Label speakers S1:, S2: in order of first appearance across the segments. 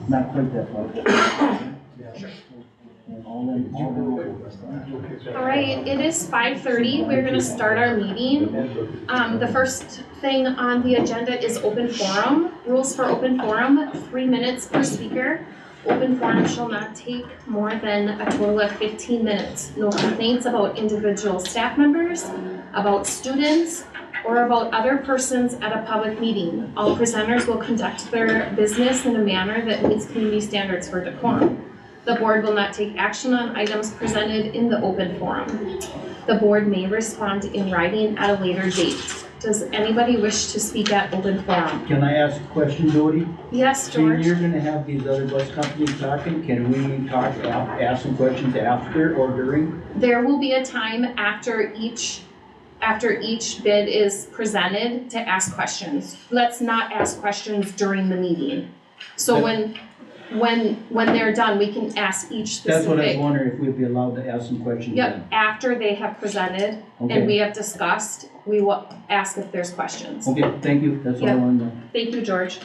S1: Not quite that far.
S2: All right, it is 5:30. We're going to start our meeting. The first thing on the agenda is open forum. Rules for open forum, 3 minutes per speaker. Open forum shall not take more than a total of 15 minutes. No complaints about individual staff members, about students, or about other persons at a public meeting. All presenters will conduct their business in a manner that meets community standards for decorum. The board will not take action on items presented in the open forum. The board may respond in writing at a later date. Does anybody wish to speak at open forum?
S1: Can I ask a question, Jody?
S2: Yes, George.
S1: You're gonna have these other bus companies talking. Can we talk, ask some questions after or during?
S2: There will be a time after each bid is presented to ask questions. Let's not ask questions during the meeting. So when they're done, we can ask each specific.
S1: That's what I was wondering, if we'd be allowed to ask some questions
S2: Yep,
S1: then.
S2: after they have presented and we have discussed, we will ask if there's questions.
S1: Okay, thank you. That's all I wanted to know.
S2: Thank you, George.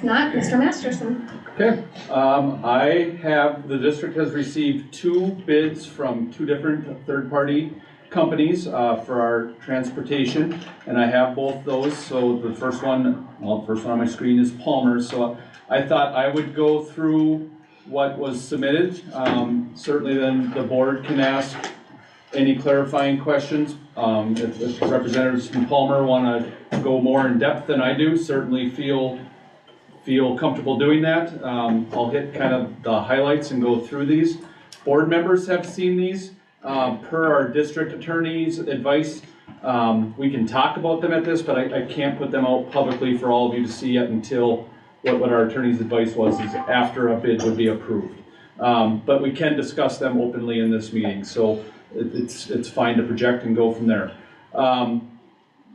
S2: Not Mr. Masterson.
S3: Okay, the district has received 2 bids from 2 different third-party companies for our transportation, and I have both those. So the first one on my screen is Palmer's. So I thought I would go through what was submitted. Certainly then the board can ask any clarifying questions. If representatives from Palmer want to go more in depth than I do, certainly feel comfortable doing that. I'll hit kind of the highlights and go through these. Board members have seen these. Per our district attorney's advice, we can talk about them at this, but I can't put them out publicly for all of you to see yet until what our attorney's advice was is after a bid would be approved. But we can discuss them openly in this meeting, so it's fine to project and go from there.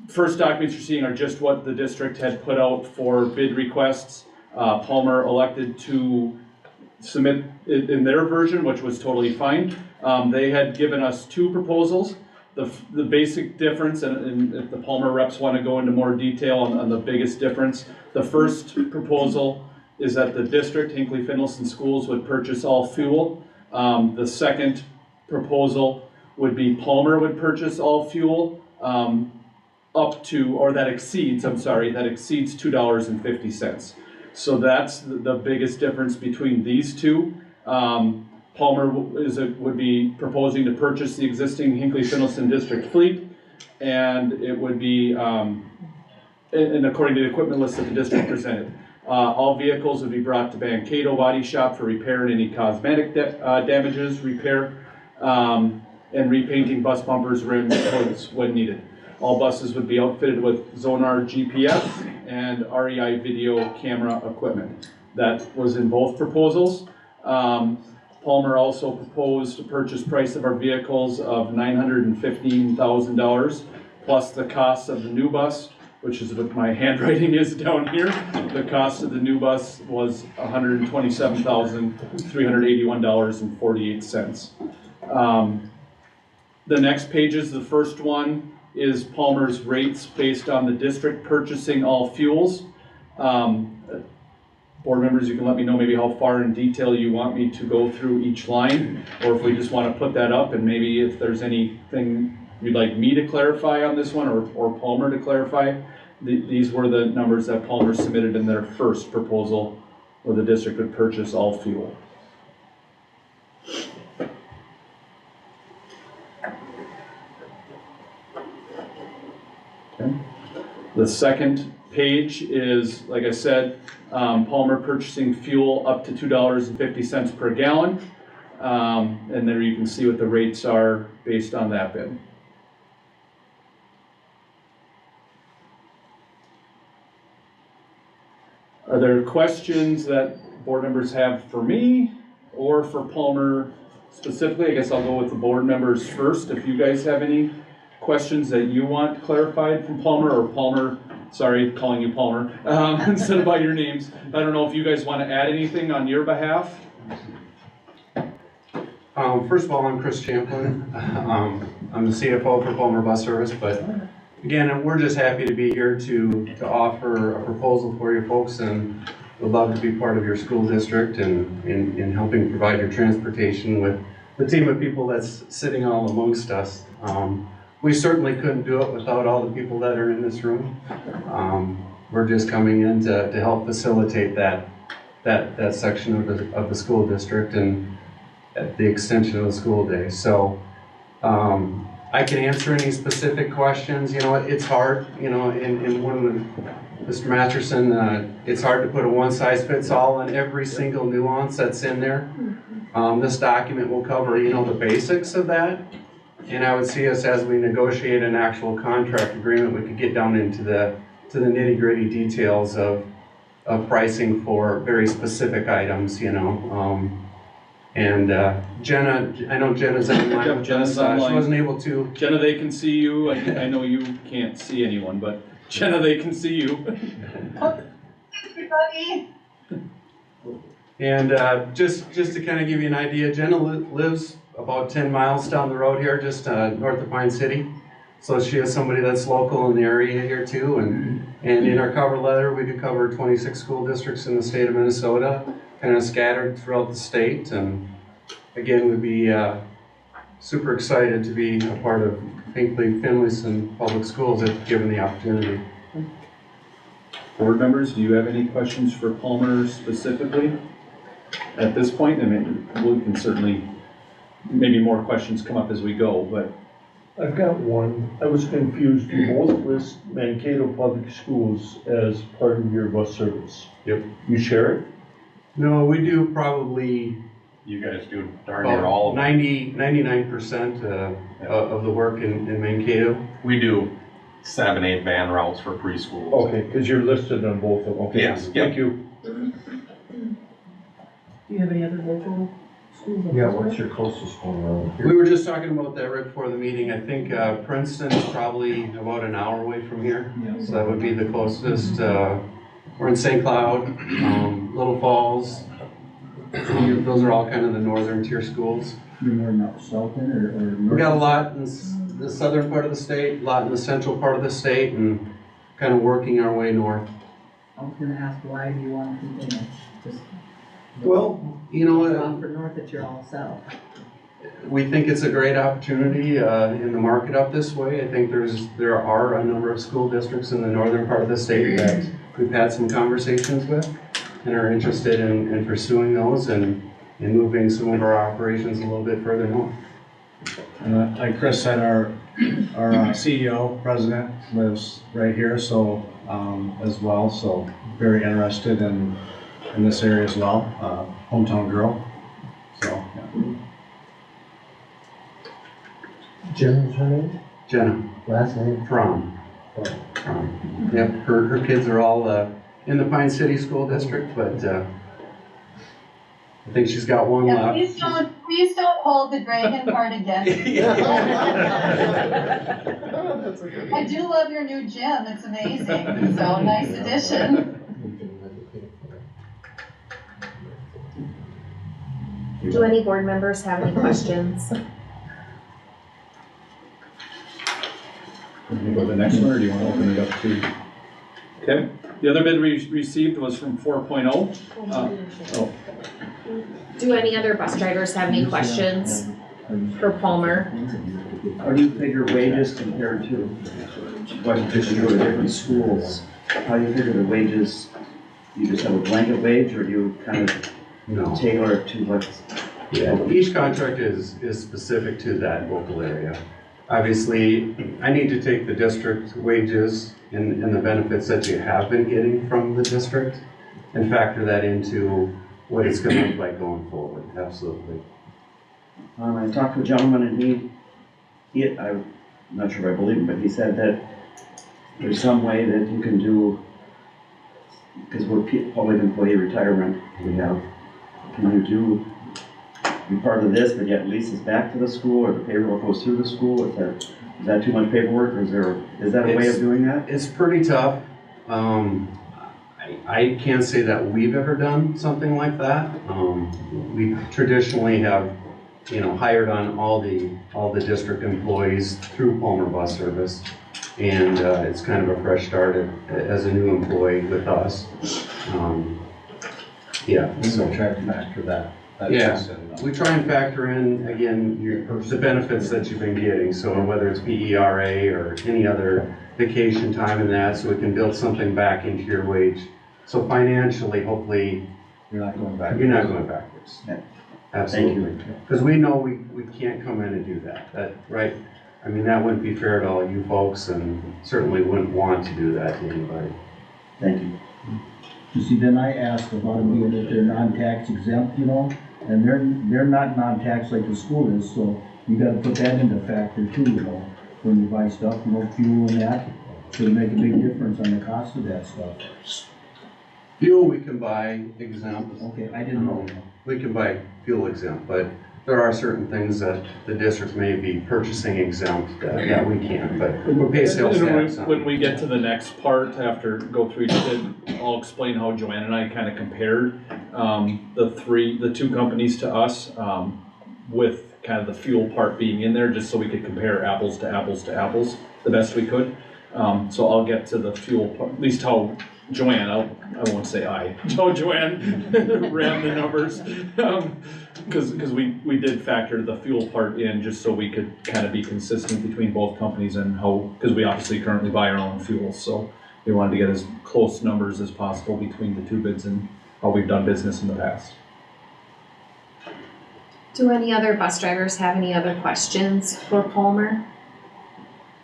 S3: First documents you're seeing are just what the district had put out for bid requests. Palmer elected to submit in their version, which was totally fine. They had given us 2 proposals. The basic difference, and if the Palmer reps want to go into more detail on the biggest difference, the first proposal is that the district, Hinckley-Finlayson schools, would purchase all fuel. The second proposal would be Palmer would purchase all fuel up to, or that exceeds $2.50. So that's the biggest difference between these 2. Palmer would be proposing to purchase the existing Hinckley-Finlayson district fleet, and it would be, and according to the equipment list that the district presented, all vehicles would be brought to Mankato Body Shop for repair and any cosmetic damages, repair, and repainting bus bumpers, rims, hoods when needed. All buses would be outfitted with Zonar GPS and REI video camera equipment. That was in both proposals. Palmer also proposed a purchase price of our vehicles of $915,000 plus the cost of the new bus, which is what my handwriting is down here. The cost of the new bus was $127,381.48. The next page is the first one is Palmer's rates based on the district purchasing all fuels. Board members, you can let me know maybe how far in detail you want me to go through each line, or if we just want to put that up, and maybe if there's anything you'd like me to clarify on this one, or Palmer to clarify. These were the numbers that Palmer submitted in their first proposal, where the district would purchase all fuel. Okay. The second page is, like I said, Palmer purchasing fuel up to $2.50 per gallon. And there you can see what the rates are based on that bid. Are there questions that board members have for me or for Palmer specifically? I guess I'll go with the board members first. If you guys have any questions that you want clarified from Palmer, or Palmer, sorry, calling you Palmer, instead of by your names. I don't know if you guys want to add anything on your behalf.
S4: First of all, I'm Chris Champlin. I'm the CFO for Palmer Bus Service, but again, we're just happy to be here to offer a proposal for you folks, and would love to be part of your school district and helping provide your transportation with the team of people that's sitting all amongst us. We certainly couldn't do it without all the people that are in this room. We're just coming in to help facilitate that section of the school district and at the extension of the school day. So I can answer any specific questions. You know, it's hard, you know, in one of the, Mr. Masterson, it's hard to put a one-size-fits-all on every single nuance that's in there. This document will cover, you know, the basics of that. And I would see us as we negotiate an actual contract agreement, we could get down into the nitty-gritty details of pricing for very specific items, you know. And Jenna, I know Jenna's online.
S3: Yep, Jenna's online.
S4: She wasn't able to.
S3: Jenna, they can see you. I know you can't see anyone, but Jenna, they can see you.
S5: Everybody.
S4: And just to kind of give you an idea, Jenna lives about 10 miles down the road here, just north of Pine City. So she is somebody that's local in the area here too. And in our cover letter, we could cover 26 school districts in the state of Minnesota, kind of scattered throughout the state. And again, we'd be super excited to be a part of Hinckley-Finlayson Public Schools if given the opportunity.
S3: Board members, do you have any questions for Palmer specifically at this point? I mean, we can certainly, maybe more questions come up as we go, but.
S6: I've got one. I was confused. You both list Mankato Public Schools as part of your bus service.
S4: Yep.
S6: You share it?
S4: No, we do probably
S7: You guys do darn near all of them.
S4: 99% of the work in Mankato.
S7: We do 7-8 van routes for preschools.
S6: Okay, because you're listed on both of them. Okay.
S7: Yes.
S6: Thank you.
S5: Do you have any other local schools?
S6: Yeah, what's your closest one around here?
S4: We were just talking about that right before the meeting. I think Princeton is probably about an hour away from here. So that would be the closest. We're in St. Cloud, Little Falls. Those are all kind of the northern tier schools.
S1: You're more south end or north?
S4: We got a lot in the southern part of the state, a lot in the central part of the state, and kind of working our way north.
S5: I was gonna ask, why do you want to continue? Just
S4: Well, you know,
S5: off for north that you're all south.
S4: we think it's a great opportunity in the market up this way. I think there are a number of school districts in the northern part of the state that we've had some conversations with and are interested in pursuing those and moving some of our operations a little bit further north.
S8: Like Chris said, our CEO, president, lives right here, so as well, so very interested in this area as well. Hometown girl, so yeah.
S6: Jen's her name?
S4: Jenna,
S6: Last name?
S4: from. Yep, her kids are all in the Pine City School District, but I think she's got one
S9: Yeah,
S4: left.
S9: please don't hold the dragon part against me. I do love your new gym, it's amazing, so nice addition.
S2: Do any board members have any questions?
S3: Can you go to the next one, or do you want to open it up to? Okay, the other bid we received was from 4.0. Oh,
S2: Do any other bus drivers have any questions for Palmer?
S1: How do you figure wages compared to what just you go to different schools? How do you figure the wages? You just have a blanket wage, or do you kind of tailor it to what's?
S4: Yeah, each contract is specific to that local area. Obviously, I need to take the district wages and the benefits that you have been getting from the district and factor that into what it's going to look like going forward. Absolutely.
S1: I talked to a gentleman and I'm not sure if I believe him, but he said that there's some way that you can do, because we're public employee retirement, can you be part of this, but yet leases back to the school, or the payroll goes through the school? Is that too much paperwork, or is that a way of doing that?
S4: It's pretty tough. I can't say that we've ever done something like that. We traditionally have, hired on all the district employees through Palmer Bus Service, and it's kind of a fresh start as a new employee with us. Yeah,
S8: So
S4: so,
S8: try to factor that
S4: Yeah.
S8: piece in.
S4: we try and factor in, again, the benefits that you've been getting, so whether it's PERA or any other vacation time and that, so we can build something back into your wage. So financially, hopefully,
S8: You're not going back.
S4: you're not going backwards.
S1: Yeah.
S4: Absolutely. Because we know we can't come in and do that, right? I mean, that wouldn't be fair to all you folks, and certainly wouldn't want to do that to anybody.
S1: Thank you.
S10: You see, then I asked about them being that they're non-tax exempt, you know, and they're not non-tax like the school is, so you gotta put that into factor too, you know, when you buy stuff, you know, fuel and that, should make a big difference on the cost of that stuff.
S4: Fuel we can buy exempt.
S10: Okay, I didn't know.
S4: We can buy fuel exempt, but there are certain things that the district may be purchasing exempt that we can't, but we pay sales tax on.
S3: When we get to the next part, after go through each bid, I'll explain how Joanne and I kind of compared the two companies to us, with kind of the fuel part being in there, just so we could compare apples to apples to apples the best we could. So I'll get to the fuel part, at least how Joanne, I won't say how Joanne ran the numbers. Because we did factor the fuel part in just so we could kind of be consistent between both companies and how, because we obviously currently buy our own fuel, so we wanted to get as close numbers as possible between the two bids and how we've done business in the past.
S2: Do any other bus drivers have any other questions for Palmer?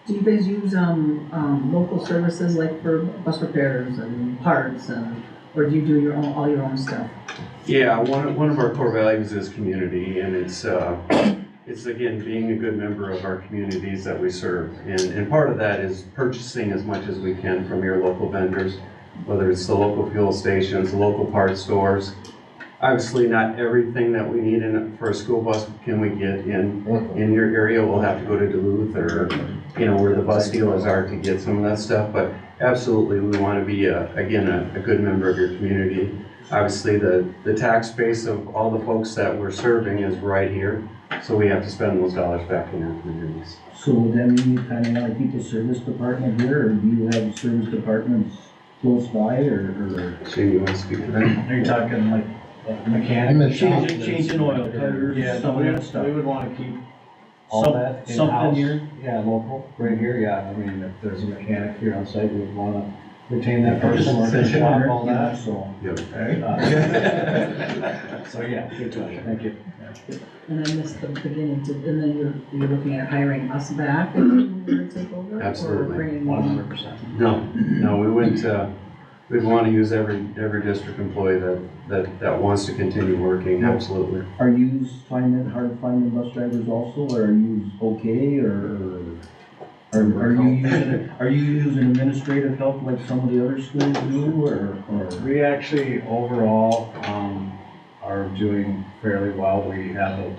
S5: Do you guys use, local services like for bus repairs and parts and, or do you do all your own stuff?
S4: Yeah, one of our core values is community, and it's again, being a good member of our communities that we serve. And part of that is purchasing as much as we can from your local vendors, whether it's the local fuel stations, the local parts stores. Obviously, not everything that we need for a school bus can we get in your area. We'll have to go to Duluth or, you know, where the bus dealers are to get some of that stuff. But absolutely, we want to be, again, a good member of your community. Obviously, the tax base of all the folks that we're serving is right here. So we have to spend those dollars back in our communities.
S10: So would that mean you kinda have to keep a service department here, or do you have service departments close by, or?
S4: Shane, you want to speak to that?
S8: Are you talking like mechanic?
S10: Changing oil, tires,
S8: Yeah,
S10: some of that stuff.
S8: we would wanna keep all
S10: Some-
S8: that
S10: something
S8: in-house.
S10: here?
S8: Yeah, local, right here, yeah, I mean, if there's a mechanic here on site, we'd wanna retain that person, or can shop all that, so.
S4: Yep.
S8: So, yeah, good question, thank you.
S5: And I missed the beginning, and then you're looking at hiring us back if you were to take over?
S4: Absolutely.
S5: Or bringing
S8: 100%.
S4: No, we wouldn't, we'd want to use every district employee that wants to continue working, absolutely.
S10: Are you finding it hard finding bus drivers also, or are you okay, or are you using administrative help like some of the other schools do, or?
S8: We actually, overall, are doing fairly well. We have a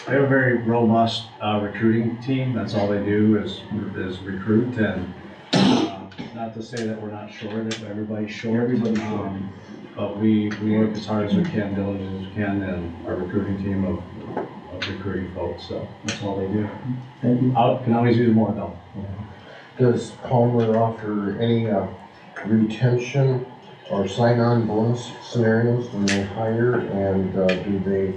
S8: very robust recruiting team. That's all they do is recruit, and not to say that we're not short, if everybody's short. But we work as hard as we can, diligent as we can, and our recruiting team of recruiting folks, so that's all they do.
S10: Thank you.
S8: Can always use more though.
S11: Does Palmer offer any retention or sign-on bonus scenarios when they hire, and do they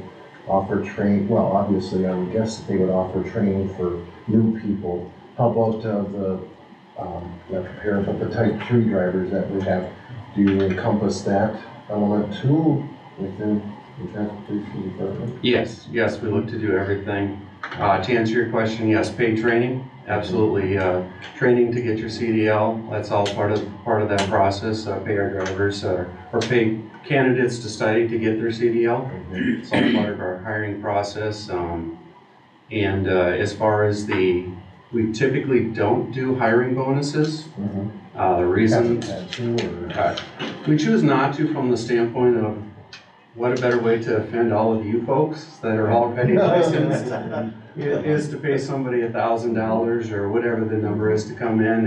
S11: offer well, obviously I would guess that they would offer training for new people. How about not compare, but the type 3 drivers that we have, do you encompass that element too within the transportation department?
S4: Yes, we look to do everything. To answer your question, yes, paid training, absolutely. Training to get your CDL, that's all part of that process. Pay our drivers or pay candidates to study to get their CDL. It's all part of our hiring process. And as far as we typically don't do hiring bonuses. The reason we choose not to, from the standpoint of what a better way to offend all of you folks that are already licensed is to pay somebody $1,000 or whatever the number is to come in.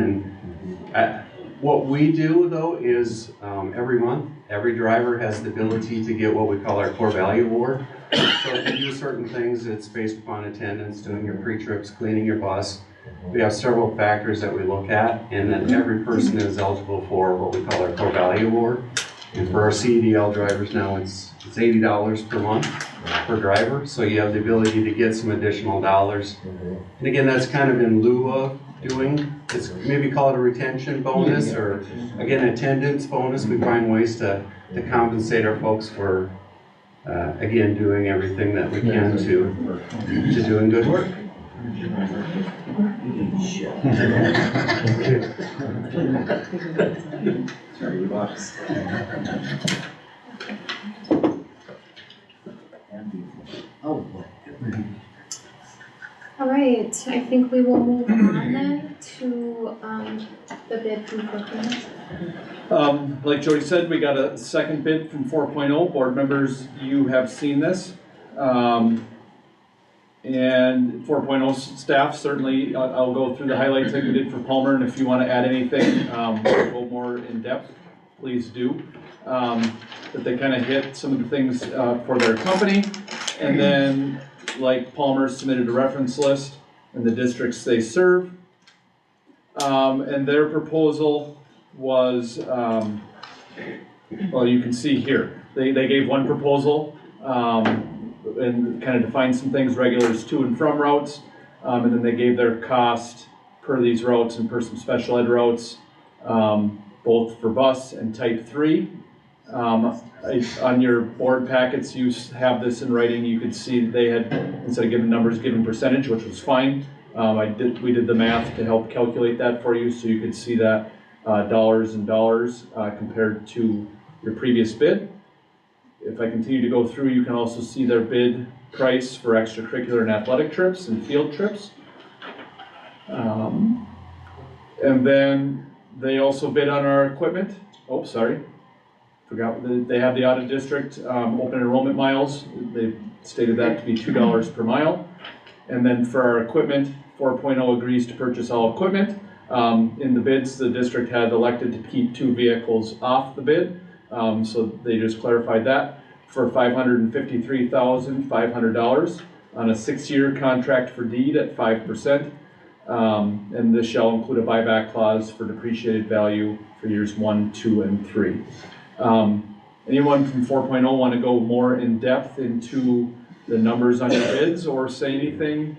S4: And what we do though is every month, every driver has the ability to get what we call our core value award. So if you do certain things, it's based upon attendance, doing your pre-trips, cleaning your bus. We have several factors that we look at, and then every person is eligible for what we call our core value award. And for our CDL drivers now, it's $80 per month per driver, so you have the ability to get some additional dollars. And again, that's kind of in lieu of doing, it's maybe call it a retention bonus, or again, attendance bonus. We find ways to compensate our folks for, again, doing everything that we can to doing good work.
S2: All right, I think we will move on then to the bid from Brooklyn.
S3: Like Jody said, we got a second bid from 4.0. Board members, you have seen this. And 4.0 staff, certainly, I'll go through the highlights like we did for Palmer, and if you want to add anything, go more in depth, please do. But they kind of hit some of the things for their company, and then like Palmer submitted a reference list and the districts they serve. And their proposal was, well, you can see here, they gave one proposal, and kind of defined some things, regulars to and from routes, and then they gave their cost per these routes and per some special ed routes, both for bus and type 3. On your board packets, you have this in writing. You could see they had, instead of giving numbers, given percentage, which was fine. We did the math to help calculate that for you, so you could see that dollars and dollars compared to your previous bid. If I continue to go through, you can also see their bid price for extracurricular and athletic trips and field trips. And then they also bid on our equipment. Oh, sorry. Forgot, they have the out of district open enrollment miles. They stated that to be $2 per mile. And then for our equipment, 4.0 agrees to purchase all equipment. In the bids, the district had elected to keep 2 vehicles off the bid. So they just clarified that for $553,500 on a 6-year contract for deed at 5%. And this shall include a buyback clause for depreciated value for years 1, 2, and 3. Anyone from 4.0 want to go more in depth into the numbers on your bids or say anything?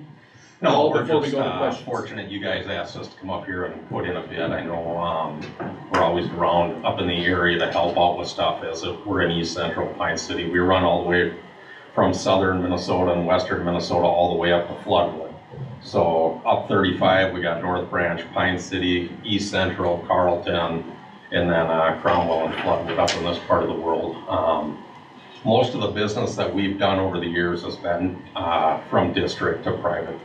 S7: No, we're
S3: before we
S7: just
S3: go to questions?
S7: fortunate you guys asked us to come up here and put in a bid. I know we're always around up in the area to help out with stuff as if we're in East Central Pine City. We run all the way from southern Minnesota and western Minnesota all the way up to Floodwood. So up 35, we got North Branch, Pine City, East Central, Carlton, and then Cromwell and Floodwood up in this part of the world. Most of the business that we've done over the years has been from district to private,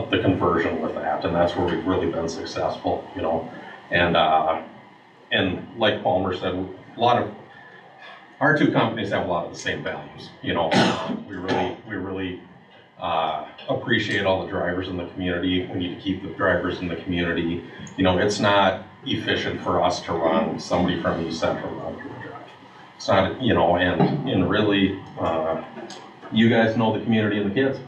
S7: the conversion with that, and that's where we've really been successful, you know. And like Palmer said, a lot of our 2 companies have a lot of the same values, you know. We really appreciate all the drivers in the community. We need to keep the drivers in the community. You know, it's not efficient for us to run somebody from East Central around here. It's not, you know, and really, you guys know the community and the kids.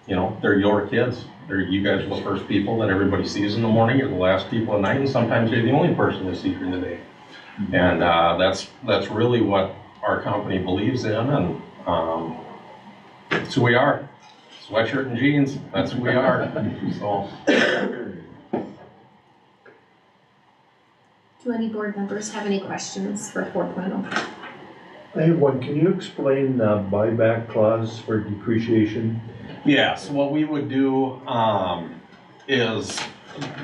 S7: You know, they're your kids. You guys are the first people that everybody sees in the morning. You're the last people at night, and sometimes you're the only person they see during the day. And that's really what our company believes in, and that's who we are. Sweatshirt and jeans, that's who we are. So.
S2: Do any board members have any questions for 4.0?
S6: I have one. Can you explain the buyback clause for depreciation?
S7: Yeah, so what we would do is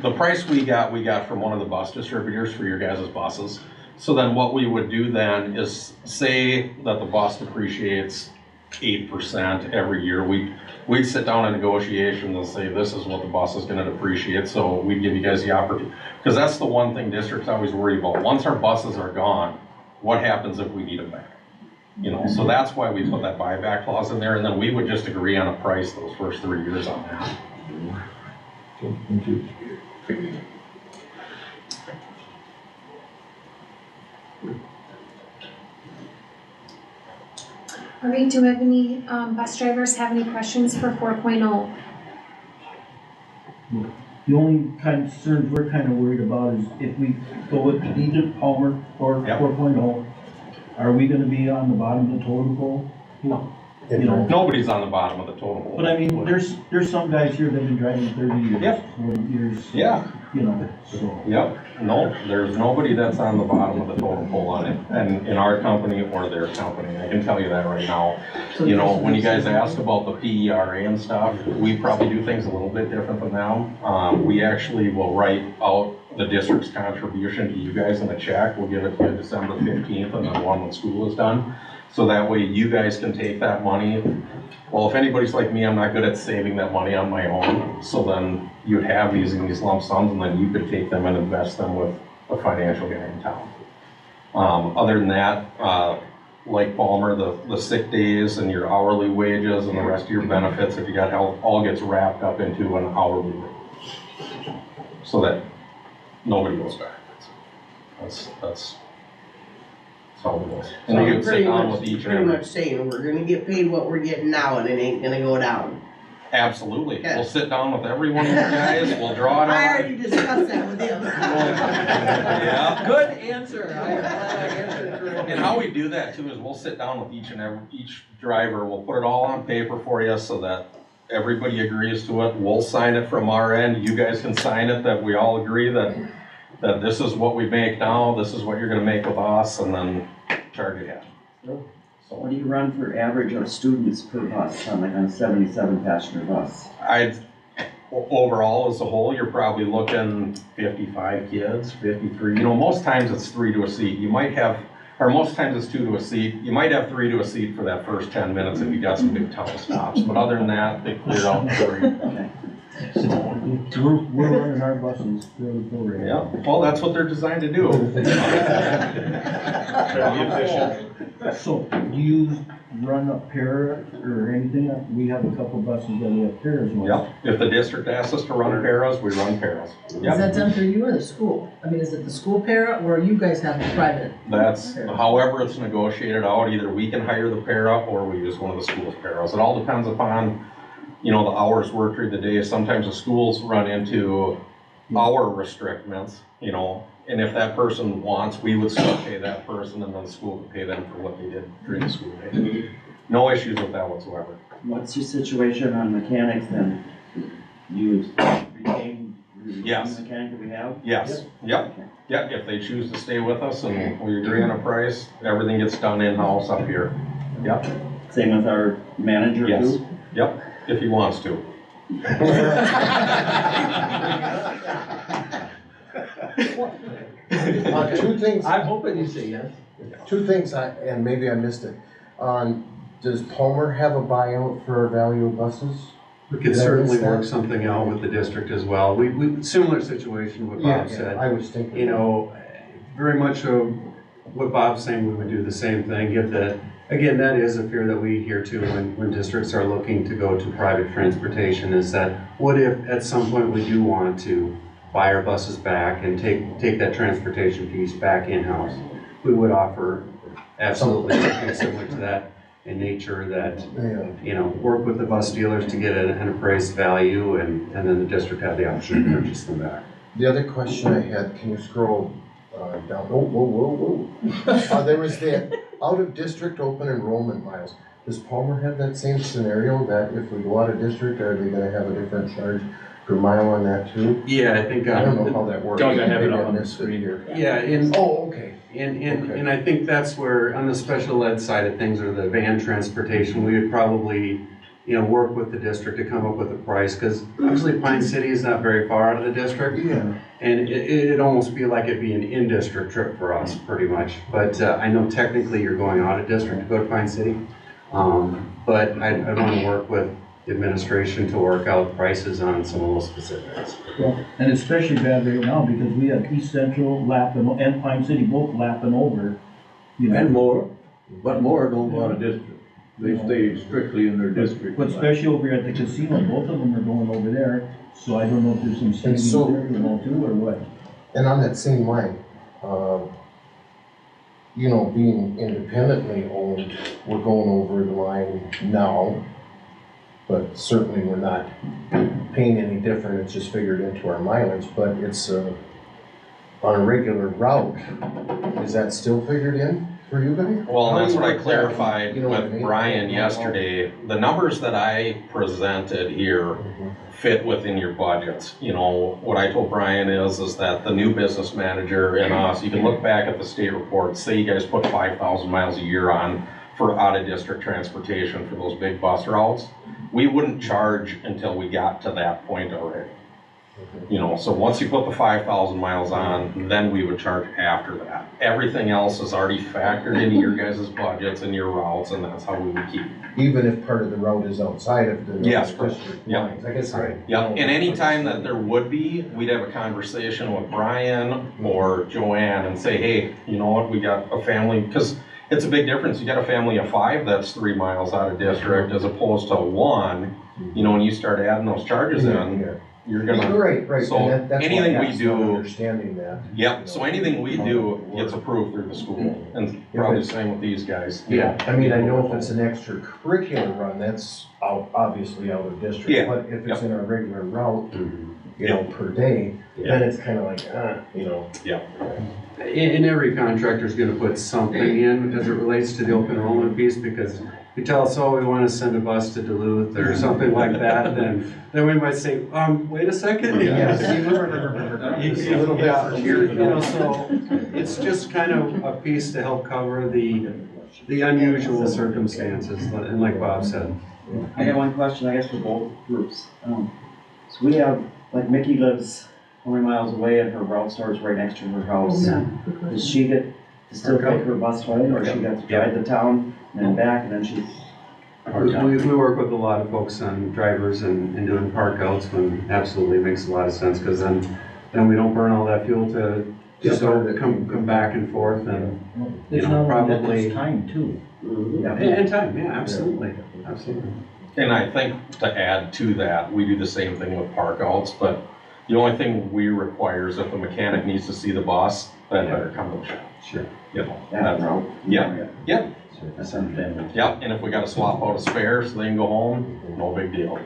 S7: the price we got from one of the bus distributors for your guys' buses. So then what we would do then is say that the bus depreciates 8% every year. We'd sit down in negotiations and say this is what the bus is going to depreciate. So we'd give you guys the opportunity, because that's the one thing districts always worry about. Once our buses are gone, what happens if we need them back? You know, so that's why we put that buyback clause in there, and then we would just agree on a price those first 3 years on that.
S6: Okay, thank you.
S2: All right, do we have any bus drivers have any questions for 4.0?
S10: The only kind of concerns we're kind of worried about is if we go with either Palmer or
S7: Yep.
S10: 4.0, are we gonna be on the bottom of the totem pole?
S7: No.
S10: You know,
S7: Nobody's on the bottom of the totem pole.
S10: but I mean, there's some guys here that have been driving 30 years,
S7: Yep.
S10: 40 years,
S7: Yeah,
S10: you know, so.
S7: yep, no, there's nobody that's on the bottom of the totem pole on it, and in our company or their company, I can tell you that right now. You know, when you guys asked about the PERA and stuff, we probably do things a little bit different than them. We actually will write out the district's contribution to you guys in a check. We'll give it to you December 15th and then one when school is done. So that way you guys can take that money. Well, if anybody's like me, I'm not good at saving that money on my own. So then you'd have these in these lump sums and then you could take them and invest them with a financial guy in town. Other than that, like Palmer, the sick days and your hourly wages and the rest of your benefits, if you got health, all gets wrapped up into an hourly rate. So that nobody goes backwards. That's how it goes. And you can sit down with each and
S12: Pretty
S7: every.
S12: much saying, we're gonna get paid what we're getting now and it ain't gonna go down.
S7: Absolutely.
S12: Okay.
S7: We'll sit down with every one of you guys, we'll draw it
S12: I
S7: out.
S12: already discussed that with him.
S7: Yeah.
S12: Good answer. I answered it correctly.
S7: And how we do that too is we'll sit down with each driver, we'll put it all on paper for you so that everybody agrees to it. We'll sign it from our end, you guys can sign it, that we all agree that this is what we make now, this is what you're gonna make with us, and then charge you half. So
S1: What do you run for average of students per bus on a 77 passenger bus?
S7: Overall, as a whole, you're probably looking 55 kids, 53. You know, most times it's 3 to a seat. You might have, or most times it's 2 to a seat. You might have 3 to a seat for that first 10 minutes if you got some big tunnel stops. But other than that, they clear out in 3.
S1: Okay.
S10: We're running our buses fairly full right now.
S7: Yeah, well, that's what they're designed to do.
S10: So, do you run a pair or anything? We have a couple buses that we have pairs with.
S7: Yep, if the district asks us to run paras, we run paras.
S5: Is
S7: Yep,
S5: that done through you or the school? I mean, is it the school para or you guys have a private?
S7: that's however it's negotiated out. Either we can hire the para or we use one of the school's paras. It all depends upon, you know, the hours worked through the day. Sometimes the schools run into hour restrictions, you know, and if that person wants, we would still pay that person and then the school would pay them for what they did during the school day. No issues with that whatsoever.
S1: What's your situation on mechanics then? You retain
S7: Yes.
S1: the mechanic that we have?
S7: Yes, yep, yep, if they choose to stay with us and we agree on a price, everything gets done in-house up here. Yep,
S1: Same with our manager
S7: yes,
S1: too?
S7: yep, if he wants to.
S11: Two things,
S12: I'm hoping you say yes.
S11: and maybe I missed it. Does Palmer have a buyout for our value of buses?
S4: We could certainly work something out with the district as well. We, similar situation what Bob said.
S11: I was thinking.
S4: You know, very much what Bob's saying, we would do the same thing, give the, again, that is a fear that we hear too when districts are looking to go to private transportation, is that what if at some point we do want to buy our buses back and take that transportation piece back in-house? We would offer absolutely something similar to that in nature, that, you know, work with the bus dealers to get an appraised value and then the district have the option to purchase them back.
S11: The other question I had, can you scroll down? Whoa. There was the out-of-district open enrollment miles. Does Palmer have that same scenario, that if we go out of district, are they gonna have a different charge per mile on that too?
S4: Yeah, I think.
S11: I don't know how that works.
S3: Doug, I have it
S11: Maybe
S3: up on the
S11: missed it
S3: screen.
S11: here.
S4: Yeah,
S11: Oh, okay.
S4: And I think that's where, on the special ed side of things, or the van transportation, we would probably, you know, work with the district to come up with a price, because obviously Pine City is not very far out of the district.
S11: Yeah.
S4: And it'd almost feel like it'd be an in-district trip for us, pretty much. But I know technically you're going out of district to go to Pine City. But I want to work with the administration to work out prices on some of those specifics.
S10: Well, and especially bad right now because we have East Central lapping, and Pine City both lapping over, you know.
S6: And more, but more don't go out of district. They stay strictly in their district.
S10: But especially over at the casino, both of them are going over there, so I don't know if there's some savings
S11: so-
S10: there, you know, too, or what.
S11: And on that same line, you know, being independently owned, we're going over the line now. But certainly we're not paying any different, it's just figured into our mileage, but it's, on a regular route, is that still figured in for you guys?
S7: Well,
S11: How do
S7: that's
S11: you
S7: what I
S11: work that?
S7: clarified
S11: You know what I
S7: with
S11: mean?
S7: Brian yesterday. The numbers that I presented here fit within your budgets. You know, what I told Brian is that the new business manager and us, you can look back at the state reports, say you guys put 5,000 miles a year on for out-of-district transportation for those big bus routes. We wouldn't charge until we got to that point already. You know, so once you put the 5,000 miles on, then we would charge after that. Everything else is already factored into your guys' budgets and your routes, and that's how we would keep.
S11: Even if part of the route is outside of the
S7: Yes, correct.
S11: district
S7: Yep.
S11: lines, I guess I.
S7: Yeah, and any time that there would be, we'd have a conversation with Brian or Joanne and say, hey, you know what, we got a family, because it's a big difference. You got a family of 5 that's 3 miles out of district as opposed to 1. You know, when you start adding those charges in, you're gonna.
S11: Right,
S7: So
S11: and that's
S7: anything
S11: why I
S7: we
S11: asked,
S7: do.
S11: not understanding that.
S7: Yep, so anything we do gets approved through the school, and probably the same with these guys.
S11: Yeah, I mean, I know if it's an extracurricular run, that's obviously out of district,
S7: Yeah.
S11: but if it's in our regular route, you know, per day,
S7: Yeah.
S11: then it's kind of like, you know.
S7: Yeah.
S4: And every contractor's gonna put something in as it relates to the open enrollment piece, because if you tell us, oh, we wanna send a bus to Duluth or something like that, then we might say, wait a second.
S11: Yes.
S4: A little bit. You know, so it's just kind of a piece to help cover the unusual circumstances, and like Bob said.
S1: I got one question, I guess, for both groups. So we have, like Mickey lives how many miles away and her route starts right next to her house.
S5: Yeah, good
S1: Does
S5: question.
S1: she get to still take her bus ride, or she got to drive to town and then back, and then she's parked out?
S4: We work with a lot of folks on drivers and doing park outs when absolutely makes a lot of sense, because then we don't burn all that fuel to just come back and forth, and you
S10: It's
S4: know,
S10: not only that,
S4: probably.
S10: it's time too.
S4: And time, yeah, absolutely.
S7: And I think to add to that, we do the same thing with park outs, but the only thing we require is if the mechanic needs to see the bus, then better come to the shop.
S4: Sure.
S7: You know,
S1: That route?
S7: Yeah. Yep.
S1: That's understandable.
S7: Yep, and if we gotta swap out a spare so they can go home, no big deal.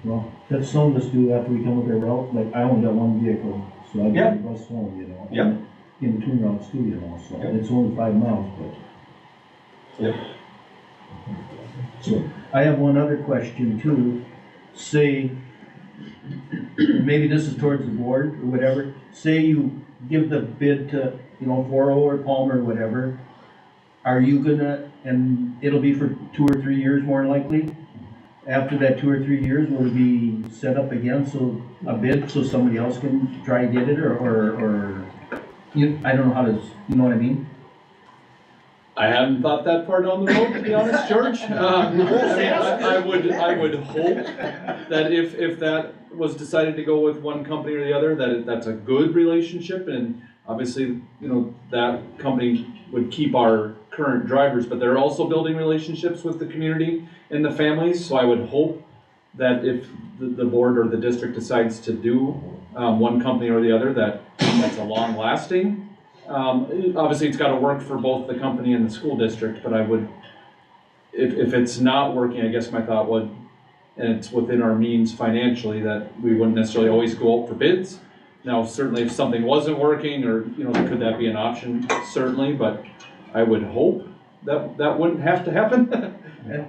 S10: Well, that's some of us do after we come with our route, like I only got one vehicle, so I
S7: Yeah.
S10: get the bus home, you know.
S7: Yep.
S10: In between routes too, you know, so
S7: Yep.
S10: it's only 5 miles, but.
S7: Yep.
S10: So, I have one other question too. Say, maybe this is towards the board or whatever, say you give the bid to, you know, 4-0 or Palmer or whatever, are you gonna, and it'll be for 2 or 3 years more than likely? After that 2 or 3 years, will it be set up again, so a bid, so somebody else can try and get it, or, you, I don't know how to, you know what I mean?
S3: I hadn't thought that far down the road, to be honest, George. I mean, I would hope that if that was decided to go with one company or the other, that's a good relationship, and obviously, you know, that company would keep our current drivers, but they're also building relationships with the community and the families, so I would hope that if the board or the district decides to do one company or the other, that's a long lasting. Obviously, it's gotta work for both the company and the school district, but I would, if it's not working, I guess my thought would, and it's within our means financially, that we wouldn't necessarily always go out for bids. Now, certainly if something wasn't working, or, you know, could that be an option? Certainly, but I would hope that wouldn't have to happen.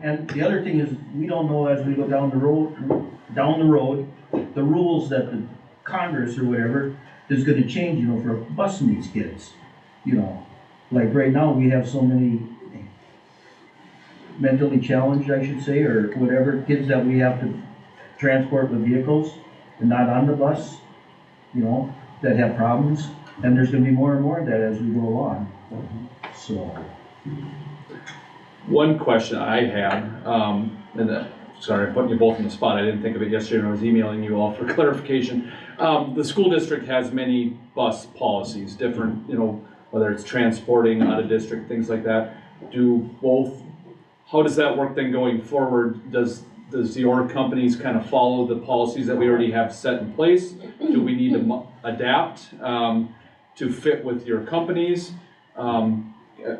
S10: And the other thing is, we don't know as we go down the road, the rules that the Congress or whatever is gonna change, you know, for busing these kids. You know, like right now, we have so many mentally challenged, I should say, or whatever, kids that we have to transport with vehicles and not on the bus, you know, that have problems. And there's gonna be more and more of that as we go along, so.
S3: One question I had, sorry, I'm putting you both on the spot, I didn't think of it yesterday when I was emailing you all for clarification. The school district has many bus policies, different, you know, whether it's transporting out of district, things like that. How does that work then going forward? Does your companies kind of follow the policies that we already have set in place? Do we need to adapt to fit with your companies?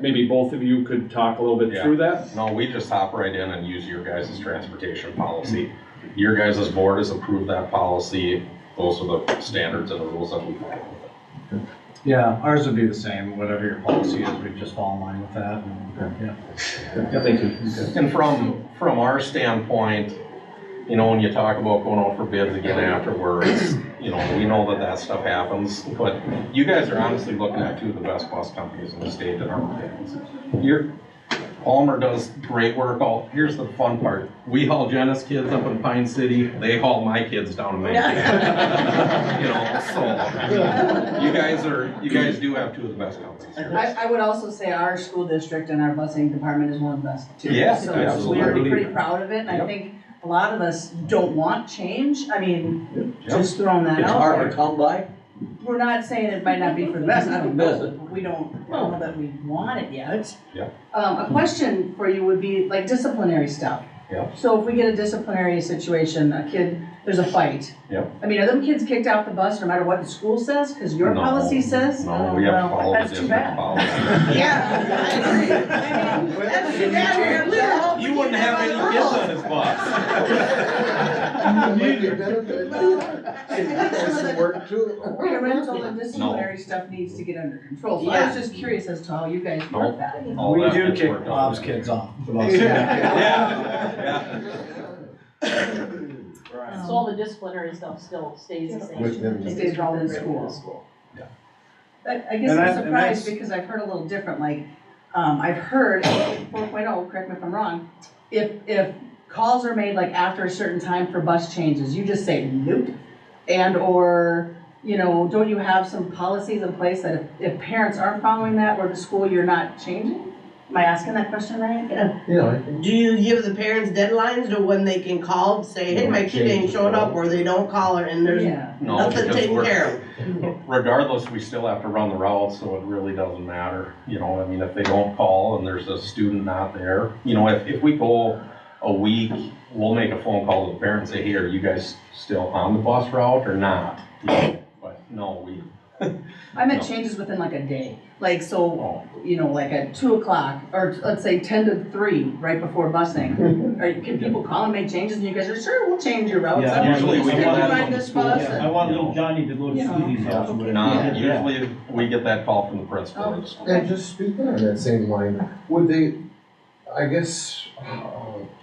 S3: maybe both of you could talk a little bit
S7: Yeah.
S3: through that?
S7: No, we just hop right in and use your guys' transportation policy. Your guys' board has approved that policy. Those are the standards and the rules that we follow.
S8: Yeah, ours would be the same, whatever your policy is, we'd just fall in line with that, and, yeah.
S3: Yeah, thank you.
S7: And from our standpoint, you know, when you talk about going out for bids again afterwards, you know, we know that stuff happens, but you guys are honestly looking at two of the best bus companies in the state that are bids. Palmer does great work. Here's the fun part. We haul Jenna's kids up in Pine City, they haul my kids down to Mankato. You know, so you guys do have two of the best companies here.
S5: I would also say our school district and our busing department is one of the best too.
S7: Yeah,
S5: So
S7: absolutely.
S5: we're pretty proud of it, and I
S7: Yep.
S5: think a lot of us don't want change. I mean,
S7: Yep.
S5: just throwing that
S12: It's
S5: out
S12: hard
S5: there.
S12: to come by.
S5: We're not saying it might not be for the best, I don't know, but we don't know that we want it yet.
S7: Yeah.
S5: A question for you would be like disciplinary stuff.
S7: Yeah.
S5: So if we get a disciplinary situation, a kid, there's a fight.
S7: Yeah.
S5: I mean, are them kids kicked out the bus no matter what the school says, cause your
S7: No,
S5: policy says?
S7: No, we have to
S5: Well,
S7: follow the
S5: that's too
S7: district
S5: bad.
S7: policy.
S12: Yeah, I agree. I mean, that's too bad. We're hoping
S7: You wouldn't have any
S12: other
S7: kids
S12: rules.
S7: on this bus.
S11: Work too.
S5: Parental and disciplinary stuff needs to get under control, so I was just curious as to how you guys work that.
S7: All
S8: We
S7: that
S8: do
S7: gets
S8: kick
S7: worked out.
S8: Bob's kids off. the bus.
S7: Yeah.
S13: So all the disciplinary stuff still stays the same?
S11: Within
S5: It stays all in school.
S7: Yeah.
S5: I guess
S8: And
S5: I'm
S8: that's-
S5: surprised because I've heard a little different, like, I've heard 4.0, correct me if I'm wrong, if calls are made like after a certain time for bus changes, you just say nope. And or, you know, don't you have some policies in place that if parents aren't following that or the school, you're not changing? Am I asking that question right?
S11: Yeah.
S12: Do you give the parents deadlines to when they can call and say, hey, my kid ain't showing up, or they don't call her and there's
S5: Yeah.
S7: No,
S12: nothing
S7: because
S12: taken
S7: we're-
S12: care of?
S7: Regardless, we still have to run the route, so it really doesn't matter. You know, I mean, if they don't call and there's a student not there, you know, if we go a week, we'll make a phone call to the parent and say, hey, are you guys still on the bus route or not? You know, but no, we.
S5: I meant
S7: No.
S5: changes within like a day, like, so, you know, like at 2 o'clock, or let's say 10 to 3, right before busing. Can people call and make changes, and you guys are, sure, we'll change your routes.
S1: Yeah,
S5: I want
S7: usually
S5: this
S7: we
S5: kid
S7: get
S5: to
S7: that
S5: ride
S7: from the
S5: this
S7: school.
S5: bus,
S7: Yeah.
S5: and-
S1: I want little Johnny to go to
S5: You know.
S1: Susie's house. or whatever.
S7: Nah,
S1: Yeah.
S7: usually we get that call from the principal or the school.
S11: And just speaking on that same line, would they, I guess,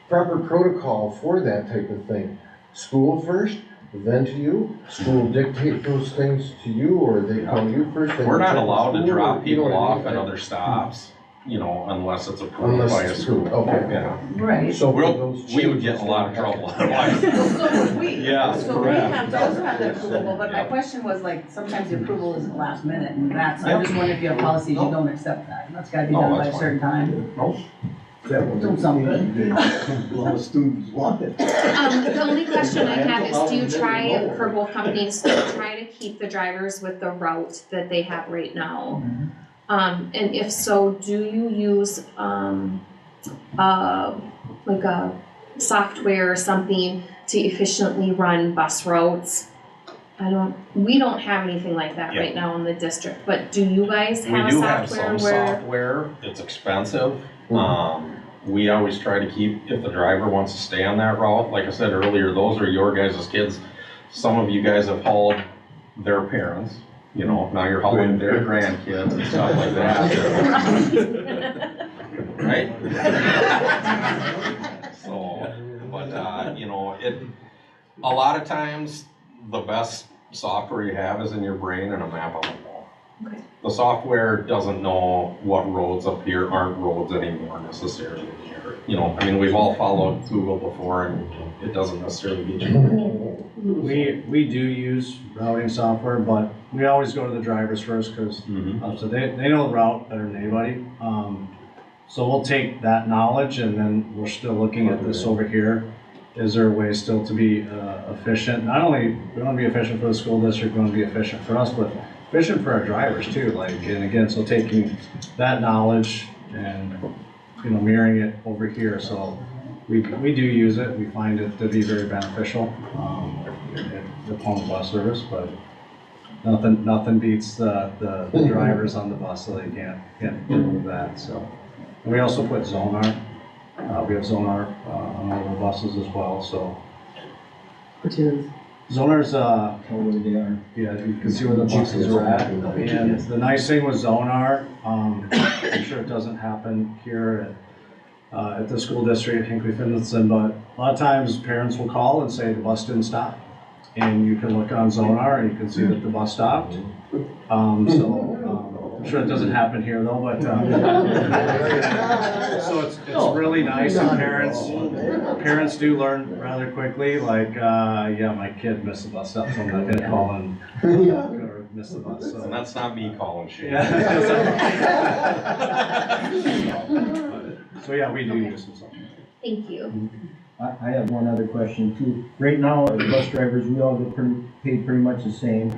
S11: proper protocol for that type of thing? School first, then to you? School dictate those things to you, or they call you first? then
S7: We're
S11: you
S7: not
S11: check with
S7: allowed to
S11: school, or-
S7: drop
S11: you know
S7: people
S11: what I
S7: off
S11: mean?
S7: at other stops, you know, unless it's approved
S11: Unless
S7: by a
S11: it's
S7: school.
S11: approved, okay.
S7: Yeah.
S5: Right.
S11: So
S7: We would get in a lot of trouble otherwise.
S5: So would we.
S7: Yeah,
S5: So we
S7: correct.
S5: have to also have the approval, but my question was like, sometimes the approval isn't last minute, and that's, I'm just wondering if you have policies, you don't accept that, that's gotta be
S7: No,
S5: done by
S7: that's
S5: a
S7: fine.
S5: certain time.
S7: Nope.
S5: Don't sound good.
S10: A lot of students want it.
S2: The only question I have is, do you try, for both companies, do you try to keep the drivers with the route that they have right now? And if so, do you use, like a software or something to efficiently run bus routes? We don't have anything like that
S7: Yeah.
S2: right now in the district, but do you guys
S7: We
S2: have a
S7: do have
S2: software
S7: some
S2: where?
S7: software, it's expensive. We always try to keep, if the driver wants to stay on that route, like I said earlier, those are your guys' kids. Some of you guys have hauled their parents, you know, now you're hauling their grandkids and stuff like that. Right? So, but, you know, a lot of times, the best software you have is in your brain and a map on the wall.
S2: Okay.
S7: The software doesn't know what roads up here aren't roads anymore necessarily. You know, I mean, we've all followed Google before and it doesn't necessarily get you.
S8: We do use routing software, but we always go to the drivers first, because so they know the route better than anybody. So we'll take that knowledge, and then we're still looking at this over here. Is there a way still to be efficient? Not only we want to be efficient for the school district, we want to be efficient for us, but efficient for our drivers too. Like, and again, so taking that knowledge and, you know, mirroring it over here. So we do use it. We find it to be very beneficial, the Palmer bus service, but Nothing beats the drivers on the bus, so they can't remove that, so. And we also put Zonar, we have Zonar, on all the buses as well, so.
S5: Which is?
S8: Zonar's,
S10: Where they are.
S8: yeah, you can see where the buses are at, and the nice thing with Zonar, I'm sure it doesn't happen here at the school district at Hinckley-Finlayson, but a lot of times parents will call and say the bus didn't stop. And you can look on Zonar and you can see that the bus stopped. I'm sure it doesn't happen here though, but, so it's really nice, and parents do learn rather quickly, like, yeah, my kid missed the bus stop, so I'm not gonna call and, or miss the bus, so.
S7: And that's not me calling Shane.
S8: So yeah, we do use some stuff.
S2: Thank you.
S10: I have one other question too. Right now, as bus drivers, we all get paid pretty much the same,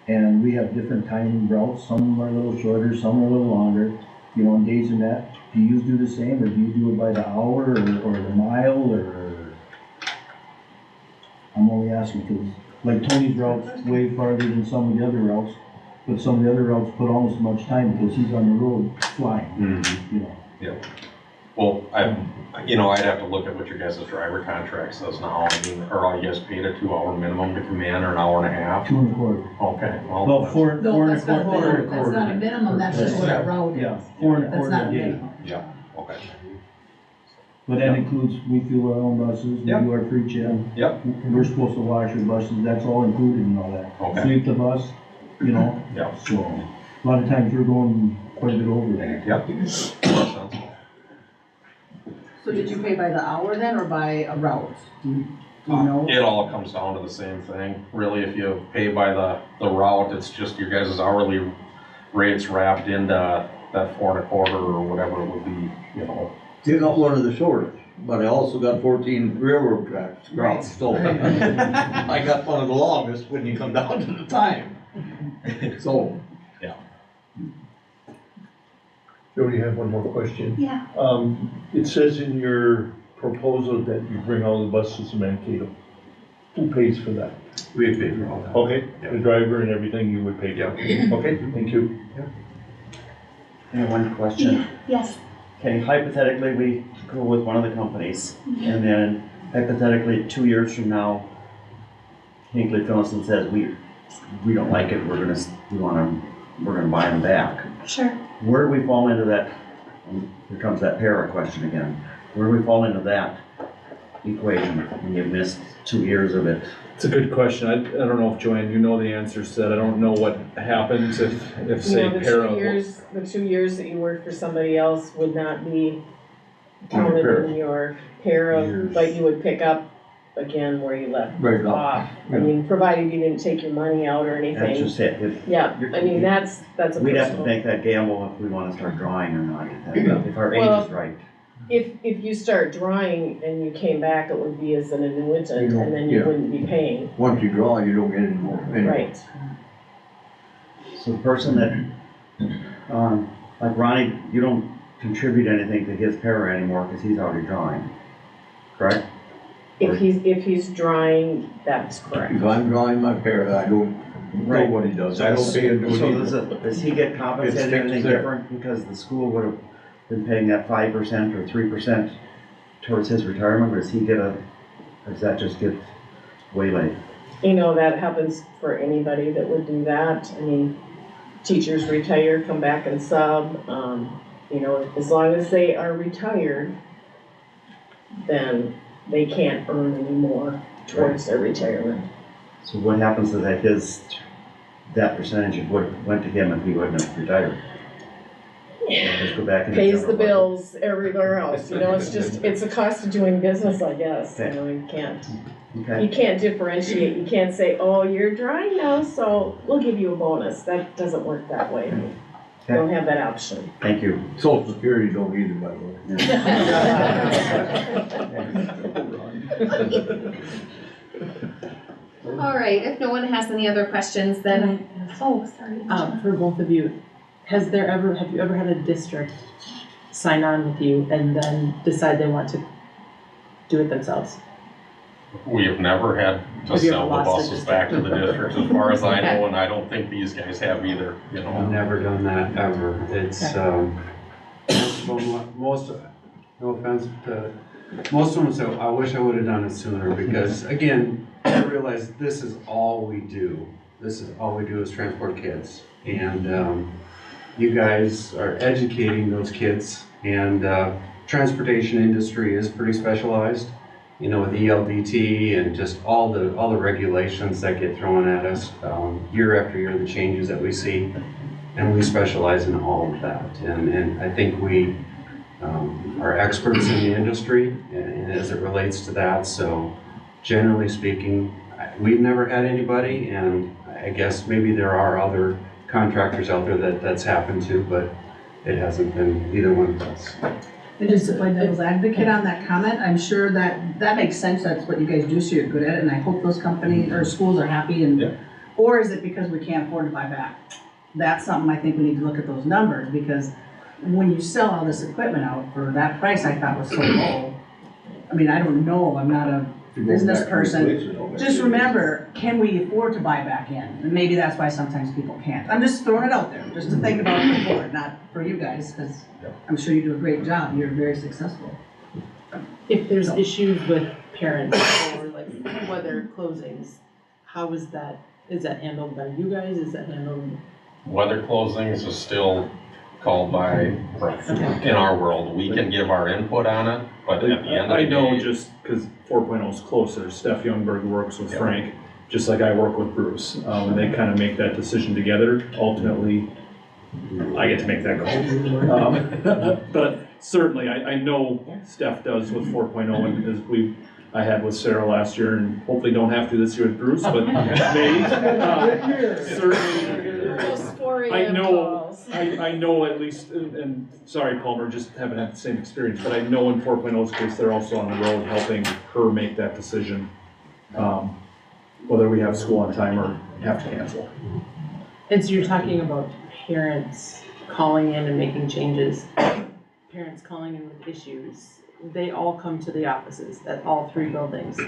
S10: and we have different time routes. Some are a little shorter, some are a little longer, you know, on days and that. Do you do the same, or do you do it by the hour, or the mile, or? I'm only asking because, like Tony's route's way farther than some of the other routes, but some of the other routes put almost as much time because he's on the road flying, you know.
S7: Yeah. Well, I'd have to look at what your guys' driver contract says now. I mean, are all you guys paid a 2-hour minimum to come in, or an hour and a half?
S10: 2 1/4.
S7: Okay, well.
S10: Well, four
S5: No,
S10: and a
S5: that's not a
S10: quarter.
S5: minimum, that's not a minimum, that's just what a route is.
S10: Yeah, 4
S5: That's not
S10: 1/4
S5: a
S10: a day.
S5: minimum.
S7: Yeah, okay.
S10: But that includes, we fuel our own buses, we
S7: Yep.
S10: do our pre-check.
S7: Yep.
S10: We're supposed to wash our buses, that's all included in all that.
S7: Okay.
S10: Sweep the bus, you know,
S7: Yep.
S10: so, a lot of times we're going quite a bit over that.
S7: Yep.
S5: So did you pay by the hour then, or by a route? Do you know?
S7: It all comes down to the same thing. Really, if you pay by the route, it's just your guys' hourly rates wrapped into that 4 1/4 or whatever it would be, you know.
S14: You got one of the shortest, but I also got 14 railroad tracks crossed, so I got one of the longest when you come down to the time. So.
S6: Jody, I have one more question.
S2: Yeah.
S6: It says in your proposal that you bring all the buses to Mankato. Who pays for that?
S4: We pay for all that.
S6: Okay, the driver and everything you would pay for? Okay, thank you.
S1: I have one question.
S2: Yes.
S1: Okay, hypothetically, we go with one of the companies, and then hypothetically, 2 years from now, Hinckley-Finlayson says, we don't like it, we're gonna buy them back.
S2: Sure.
S1: Where do we fall into that, here comes that para question again, where do we fall into that equation when you've missed 2 years of it?
S3: It's a good question. I don't know if Joanne, you know the answers to that. I don't know what happens if say
S13: the
S3: para.
S13: 2 years, the 2 years that you work for somebody else would not be counted in your para, but you would pick up again where you left
S14: Right
S13: off. I mean, provided you didn't take your money out or
S1: That's
S13: anything.
S1: just it.
S13: Yeah, I mean, that's a
S1: We'd have to
S13: personal.
S1: make that gamble if we wanna start drawing or not, if our age
S13: Well,
S1: is right.
S13: If you start drawing and you came back, it would be as an annuitant,
S14: You don't-
S13: and then you
S14: yeah.
S13: wouldn't be paying.
S14: Once you draw, you don't get any more.
S13: Right.
S1: So the person that, like Ronnie, you don't contribute anything to his para anymore because he's already drawing, correct?
S13: If he's drawing, that's correct.
S14: If I'm drawing my para, I don't know what he does. I don't pay him to
S1: So
S14: do
S1: does he get compensated
S14: It's
S1: anything
S14: there.
S1: different because the school would have been paying that 5% or 3% towards his retirement, or does he get or does that just get waylaid?
S13: You know, that happens for anybody that would do that. I mean, teachers retire, come back and sub. You know, as long as they are retired, then they can't earn any more towards their retirement.
S1: So what happens to that percentage of what went to him if he wouldn't have retired? Just go back and.
S13: Pays the bills everywhere else, you know, it's a cost of doing business, I guess. You know, you can't differentiate, you can't say, oh, you're drawing now, so we'll give you a bonus. That doesn't work that way. You don't have that option.
S1: Thank you.
S14: Social Security don't either, by the way.
S2: All right, if no one has any other questions, then, oh, sorry.
S15: For both of you, have you ever had a district sign on with you and then decide they want to do it themselves?
S7: We have never had to
S15: Have you ever
S7: sell the
S15: lost a
S7: buses back to the district as far as I
S15: Okay.
S7: know, and I don't think these guys have either, you
S4: I've
S7: know.
S4: never done that ever. It's, most, no offense to, most of them say, I wish I would have done it sooner, because again, I realize this is all we do. This is all we do is transport kids. And, you guys are educating those kids, and, transportation industry is pretty specialized, you know, with ELDT and just all the regulations that get thrown at us, year after year, the changes that we see. And we specialize in all of that. And I think we are experts in the industry and as it relates to that. So generally speaking, we've never had anybody, and I guess maybe there are other contractors out there that's happened to, but it hasn't been either one of us.
S5: And just to play devil's advocate on that comment, I'm sure that makes sense, that's what you guys do, so you're good at it, and I hope those companies or schools are happy and, or is it because we can't afford to buy back? That's something I think we need to look at those numbers, because when you sell all this equipment out for that price I thought was so low, I mean, I don't know, I'm not a business person. Just remember, can we afford to buy back in? And maybe that's why sometimes people can't. I'm just throwing it out there, just to think about it for the board, not for you guys, because I'm sure you do a great job, you're very successful.
S15: If there's issues with parents or like weather closings, how is that handled by you guys? Is that handled?
S7: Weather closings is still called by, in our world, we can give our input on it, but at the end of the day.
S3: I know, just because 4.0 is closer, Steph Youngberg works with Frank, just like I work with Bruce, and they kind of make that decision together. Ultimately, I get to make that call. But certainly, I know Steph does with 4.0, and as I had with Sarah last year, and hopefully don't have to this year with Bruce, but maybe. Certainly, I know at least, and sorry Palmer, just haven't had the same experience, but I know in 4.0's case, they're also on the road helping her make that decision, whether we have school on time or have to cancel.
S15: And so you're talking about parents calling in and making changes, parents calling in with issues. They all come to the offices at all three buildings.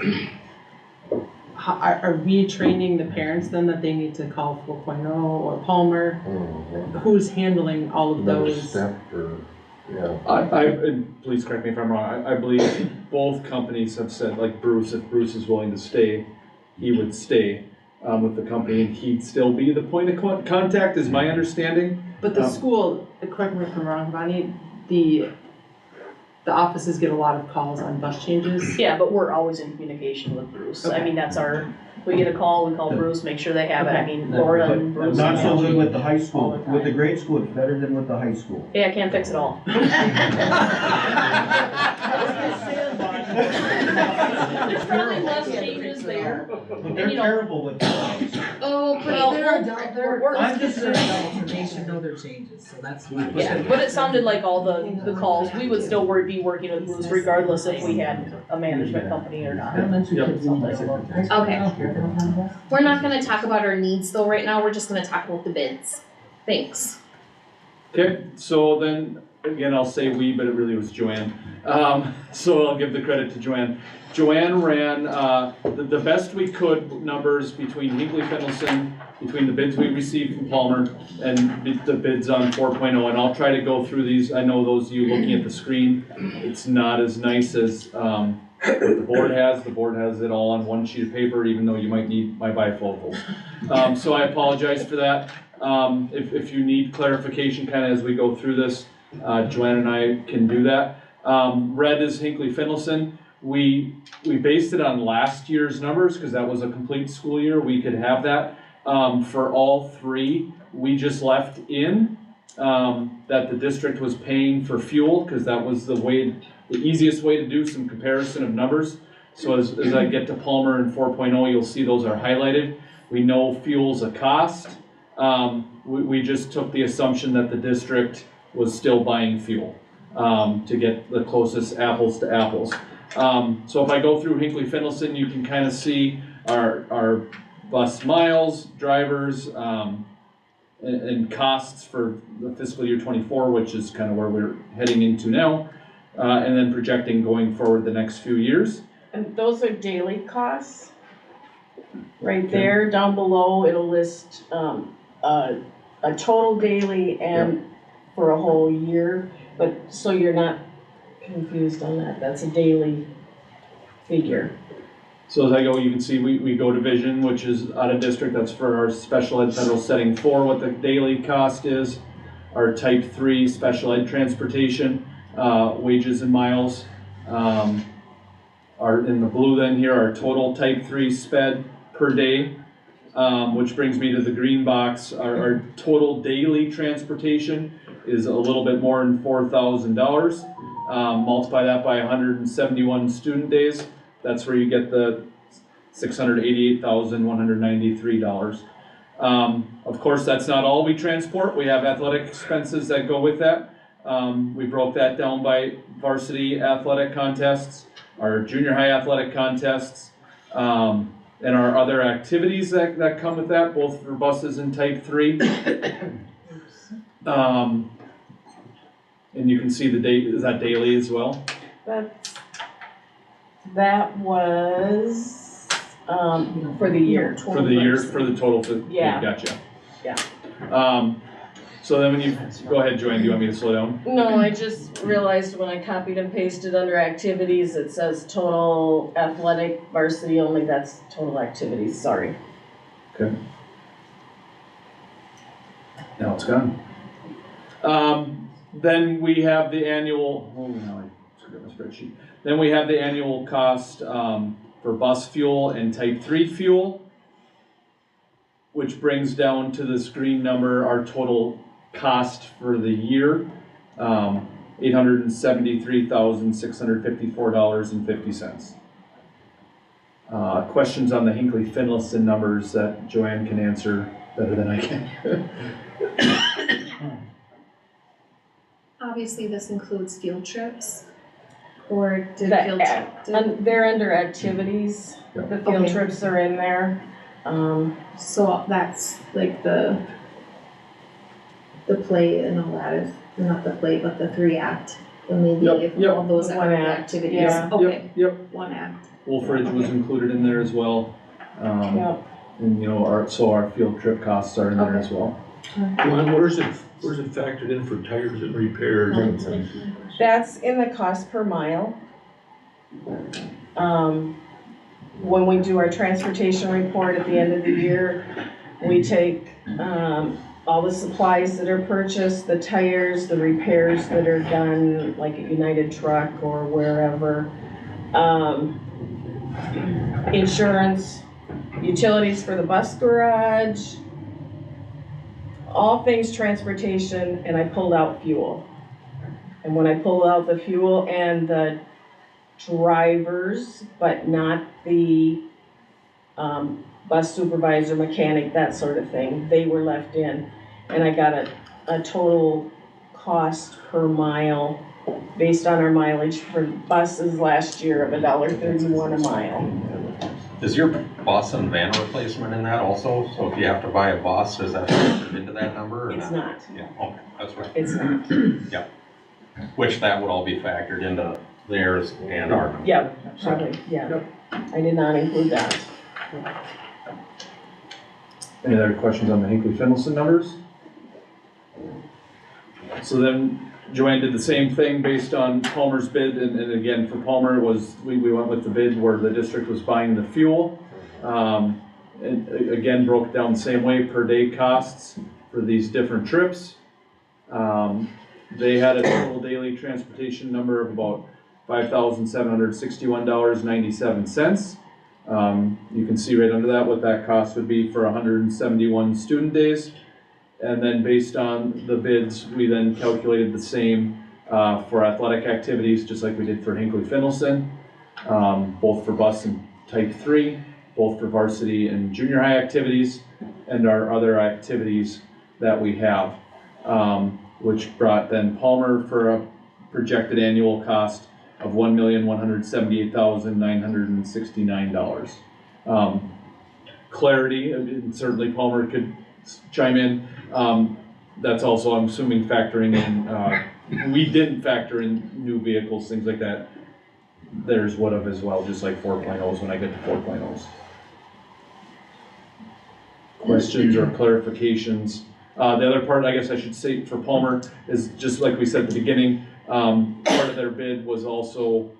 S15: Are we training the parents then that they need to call 4.0 or Palmer? Who's handling all of those?
S3: And please correct me if I'm wrong, I believe both companies have said, like Bruce, if Bruce is willing to stay, he would stay with the company, and he'd still be the point of contact, is my understanding.
S15: But the school, correct me if I'm wrong, Bonnie, the offices get a lot of calls on bus changes.
S16: Yeah, but we're always in communication with Bruce. I mean, that's we get a call, we call Bruce, make sure they have it. I mean, Laura and Bruce.
S10: Not so good with the high school. With the grade school, it's better than with the high school.
S16: Yeah, I can't fix it all. There's probably less changes there.
S10: But they're terrible with the
S2: Oh,
S5: Well,
S16: we're
S5: I'm just adults and they should know their changes, so that's my.
S16: Yeah, but it sounded like all the calls, we would still be working with Bruce regardless if we had a management company or not.
S2: Okay. We're not gonna talk about our needs though right now, we're just gonna talk about the bids. Thanks.
S3: Okay, so then, again, I'll say we, but it really was Joanne. So I'll give the credit to Joanne. Joanne ran the best we could numbers between Hinckley-Finlayson, between the bids we received from Palmer and the bids on 4.0, and I'll try to go through these. I know those of you looking at the screen, it's not as nice as what the board has. The board has it all on one sheet of paper, even though you might need my bifocals. So I apologize for that. If you need clarification kind of as we go through this, Joanne and I can do that. Red is Hinckley-Finlayson. We based it on last year's numbers because that was a complete school year. We could have that. For all three, we just left in that the district was paying for fuel because that was the easiest way to do some comparison of numbers. So as I get to Palmer and 4.0, you'll see those are highlighted. We know fuel's a cost. We just took the assumption that the district was still buying fuel to get the closest apples to apples. So if I go through Hinckley-Finlayson, you can kind of see our bus miles, drivers, and costs for the fiscal year 24, which is kind of where we're heading into now, and then projecting going forward the next few years.
S13: And those are daily costs. Right there, down below, it'll list, a total daily and for a whole year, but, so you're not confused on that, that's a daily figure.
S3: So as I go, you can see we go to vision, which is out of district, that's for our special ed federal setting 4, what the daily cost is. Our type 3 special ed transportation, wages and miles, are in the blue then here, our total type 3 sped per day, which brings me to the green box. Our total daily transportation is a little bit more than $4,000. Multiply that by 171 student days. That's where you get the $688,193. Of course, that's not all we transport. We have athletic expenses that go with that. We broke that down by varsity athletic contests, our junior high athletic contests, and our other activities that come with that, both for buses and type 3. And you can see the date, is that daily as well?
S13: That was, for the year.
S3: For the year, for the total,
S13: Yeah.
S3: Okay, gotcha.
S13: Yeah.
S3: So then when you, go ahead, Joanne, do you want me to slow down?
S13: No, I just realized when I copied and pasted under activities, it says total athletic varsity only, that's total activities, sorry.
S3: Okay. Now it's gone. Then we have the annual, oh, now I forgot my spreadsheet. Then we have the annual cost for bus fuel and type 3 fuel, which brings down to this green number our total cost for the year, $873,654.50. Questions on the Hinckley-Finlayson numbers that Joanne can answer better than I can.
S2: Obviously, this includes field trips, or did
S13: That-
S2: field trip?
S13: They're under activities, the field
S2: Okay.
S13: trips are in there.
S2: So that's like the play and all that is, not the play, but the 3 act, and maybe
S3: Yep, yep.
S2: all those
S13: One
S2: are
S13: act,
S2: activities.
S13: yeah.
S2: Okay,
S3: Yep.
S2: 1 act.
S3: Wolfridge was included in there as well.
S13: Yep.
S3: And you know, our field trip costs are in there as well.
S6: Glenn, where's it factored in for tires and repairs?
S13: That's in the cost per mile. When we do our transportation report at the end of the year, we take, all the supplies that are purchased, the tires, the repairs that are done, like at United Truck or wherever, insurance, utilities for the bus garage, all things transportation, and I pulled out fuel. And when I pulled out the fuel and the drivers, but not the bus supervisor, mechanic, that sort of thing, they were left in. And I got a total cost per mile based on our mileage for buses last year of $1.31 a mile.
S7: Is your bus and van replacement in that also? So if you have to buy a bus, is that factored into that number or
S13: It's
S7: not?
S13: not,
S7: Yeah, okay, that's right.
S13: it's not.
S7: Yep. Which that would all be factored into theirs and our.
S13: Yeah, probably, yeah. I did not include that.
S3: Any other questions on the Hinckley-Finlayson numbers? So then Joanne did the same thing based on Palmer's bid, and again, for Palmer, it was, we went with the bid where the district was buying the fuel. And again, broke it down the same way, per day costs for these different trips. They had a total daily transportation number of about $5,761.97. You can see right under that what that cost would be for 171 student days. And then based on the bids, we then calculated the same for athletic activities, just like we did for Hinckley-Finlayson, both for bus and type 3, both for varsity and junior high activities, and our other activities that we have, which brought then Palmer for a projected annual cost of $1,178,969. Clarity, and certainly Palmer could chime in. That's also, I'm assuming, factoring in, we didn't factor in new vehicles, things like that. theirs would have as well, just like 4.0s when I get to 4.0s. Questions or clarifications? The other part, I guess I should say for Palmer, is just like we said at the beginning, part of their bid was also,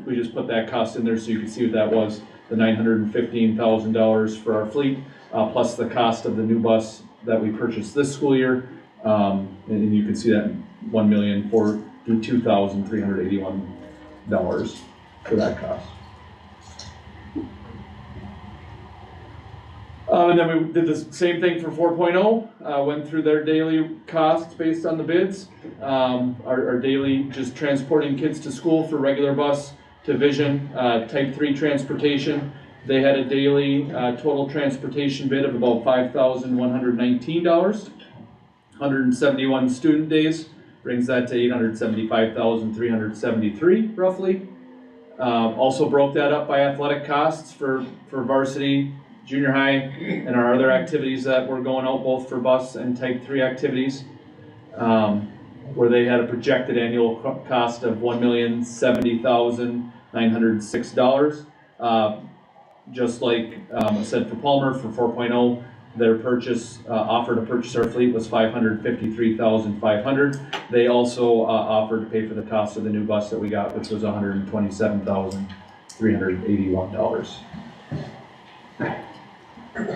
S3: we just put that cost in there so you can see what that was, the $915,000 for our fleet, plus the cost of the new bus that we purchased this school year, and you can see that $1,042,381 for that cost. And then we did the same thing for 4.0, went through their daily costs based on the bids. Our daily, just transporting kids to school for regular bus to Vision, type 3 transportation. They had a daily total transportation bid of about $5,119. 171 student days, brings that to $875,373 roughly. Also broke that up by athletic costs for varsity, junior high, and our other activities that were going out both for bus and type 3 activities, where they had a projected annual cost of $1,070,906. Just like I said for Palmer, for 4.0, their purchase, offer to purchase our fleet was $553,500. They also offered to pay for the cost of the new bus that we got, which was $127,381.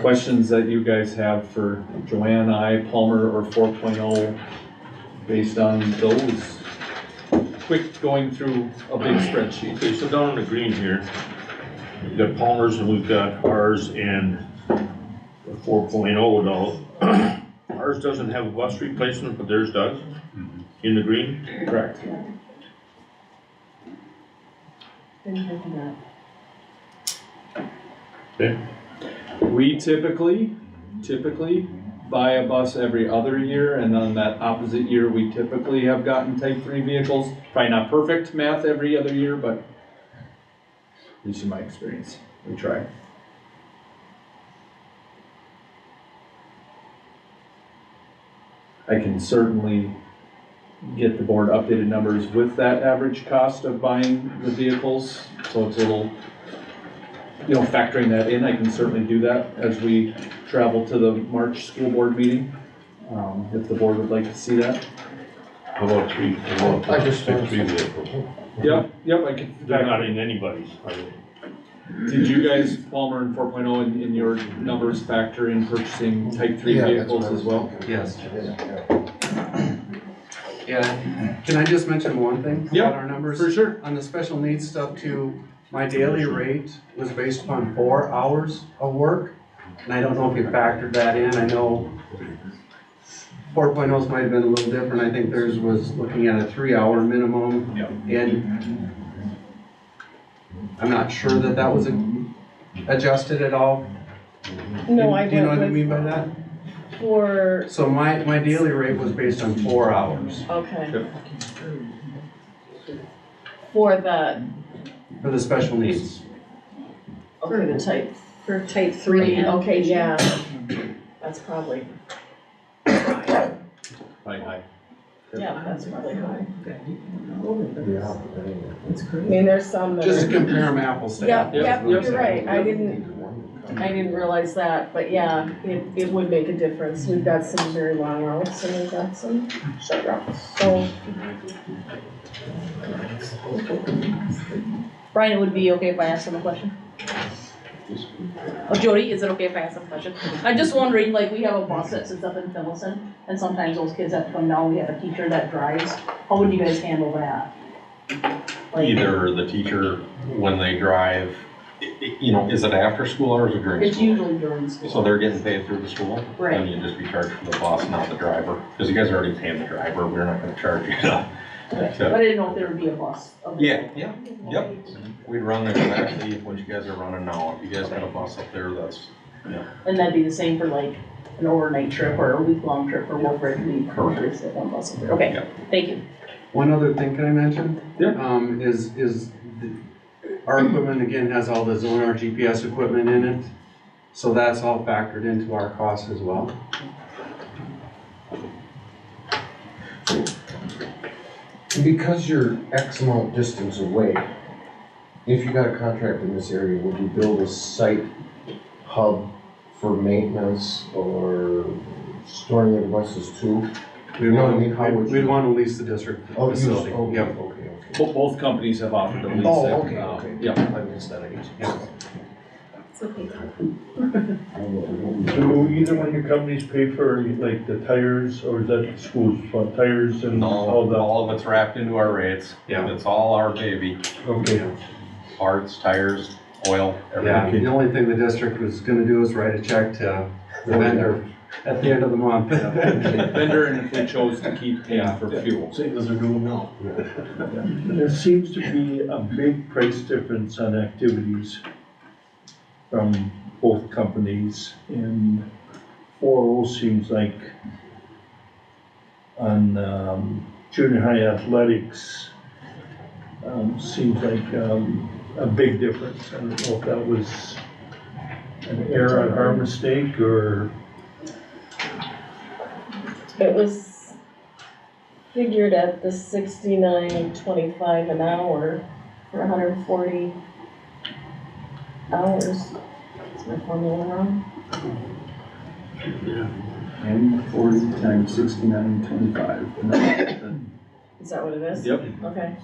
S3: Questions that you guys have for Joanne, I, Palmer, or 4.0 based on those? Quick going through a big spreadsheet.
S6: Okay, so down in the green here, we've got Palmer's and we've got ours and the 4.0 though. Ours doesn't have a bus replacement, but theirs does, in the green?
S3: Correct.
S6: Okay.
S3: We typically buy a bus every other year, and on that opposite year, we typically have gotten type 3 vehicles. Probably not perfect math every other year, but at least in my experience, we try. I can certainly get the board updated numbers with that average cost of buying the vehicles, so it's a little, factoring that in. I can certainly do that as we travel to the March school board meeting, if the board would like to see that.
S6: How about three vehicles?
S3: Yep, I can.
S6: They're not in anybody's, are they?
S3: Did you guys, Palmer and 4.0, in your numbers factor in purchasing type 3 vehicles as well?
S4: Yes. Yeah, can I just mention one thing about our numbers?
S3: For sure.
S4: On the special needs stuff too, my daily rate was based upon 4 hours of work. And I don't know if you factored that in. I know 4.0's might have been a little different. I think theirs was looking at a 3-hour minimum. And I'm not sure that was adjusted at all.
S16: No, I
S4: Do you know
S16: went
S4: what I
S16: with
S4: mean by that?
S16: for,
S4: So my daily rate was based on 4 hours
S16: okay. For the,
S4: for the special needs.
S16: okay, the type
S15: For type 3.
S16: okay, yeah, that's probably,
S3: Probably high.
S16: yeah, that's probably high.
S11: Yeah.
S16: I mean, there's some that
S4: Just
S16: are.
S4: to compare them apples to
S16: Yeah,
S4: apples.
S16: yeah, you're right, I didn't realize that, but yeah, it would make a difference. We've got some very long routes and we've got some short routes, so.
S9: Brian, it would be okay if I asked him a question? Oh, Jody, is it okay if I ask him a question? I'm just wondering, like, we have a bus that sits up in Finlayson, and sometimes those kids have to come down, we have a teacher that drives. How would you guys handle that? Like,
S7: Either the teacher, when they drive, is it after school hours or during
S9: it's
S7: school?
S9: usually during school.
S7: So they're getting paid through the school?
S9: Right.
S7: And you just be charged for the bus, not the driver? Because you guys are already paying the driver, we're not gonna charge you to.
S9: But I didn't know if there would be a bus.
S7: Yep. We'd run exactly what you guys are running now. If you guys got a bus up there, that's,
S9: And that'd be the same for like an overnight trip or a week-long trip for Wolford, we just have one bus up there. Okay, thank you.
S4: One other thing can I mention?
S3: Yeah.
S4: Our equipment again has all the Zonar GPS equipment in it. So that's all factored into our costs as well.
S11: Because you're X amount distance away, if you got a contract in this area, would you build a site hub for maintenance or storing the buses too?
S4: We'd
S11: know what I
S4: want,
S11: mean? How would
S4: we'd
S11: you-
S4: want to lease the district
S11: Oh,
S4: facility.
S11: okay,
S4: Yep.
S11: okay.
S3: Both companies have offered to lease it.
S11: Oh, okay.
S3: Yep.
S11: I missed that, I guess.
S2: It's okay,
S6: Do either one of your companies pay for like the tires, or is that the school's fund, tires and all
S7: No,
S6: the?
S7: all of it's wrapped into our rates.
S4: Yeah.
S7: It's all our baby.
S6: Okay,
S7: Parts, tires, oil,
S4: Yeah,
S7: everything.
S4: the only thing the district was gonna do is write a check to the vendor at the end of the month.
S3: Vendor, and if we chose to keep paying for fuel.
S11: Same as they're doing now.
S6: there seems to be a big price difference on activities from both companies, and 4.0 seems like on junior high athletics, seems like a big difference. I don't know if that was an error on our mistake, or
S13: It was figured at the 69.25 an hour for 140 hours. Is my formula wrong?
S1: And 40 times 69.25.
S13: Is that what it is?
S3: Yep.
S13: Okay.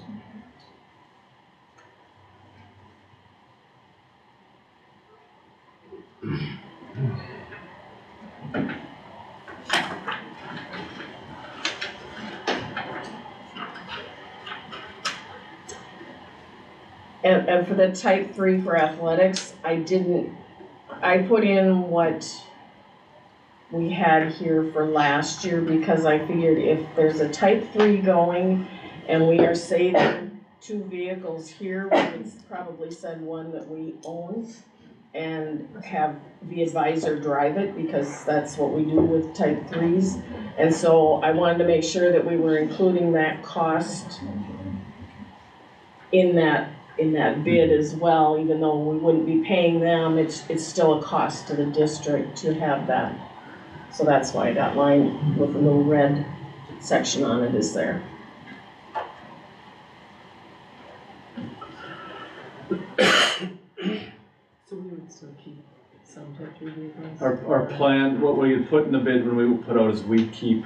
S13: And for the type 3 for athletics, I put in what we had here for last year because I figured if there's a type 3 going and we are saving 2 vehicles here, we could probably send one that we own and have the advisor drive it, because that's what we do with type 3s. And so I wanted to make sure that we were including that cost in that bid as well. Even though we wouldn't be paying them, it's still a cost to the district to have that. So that's why that line with the little red section on it is there.
S15: So we would still keep some type 3 vehicles?
S3: Our plan, what we had put in the bid when we put out is we'd keep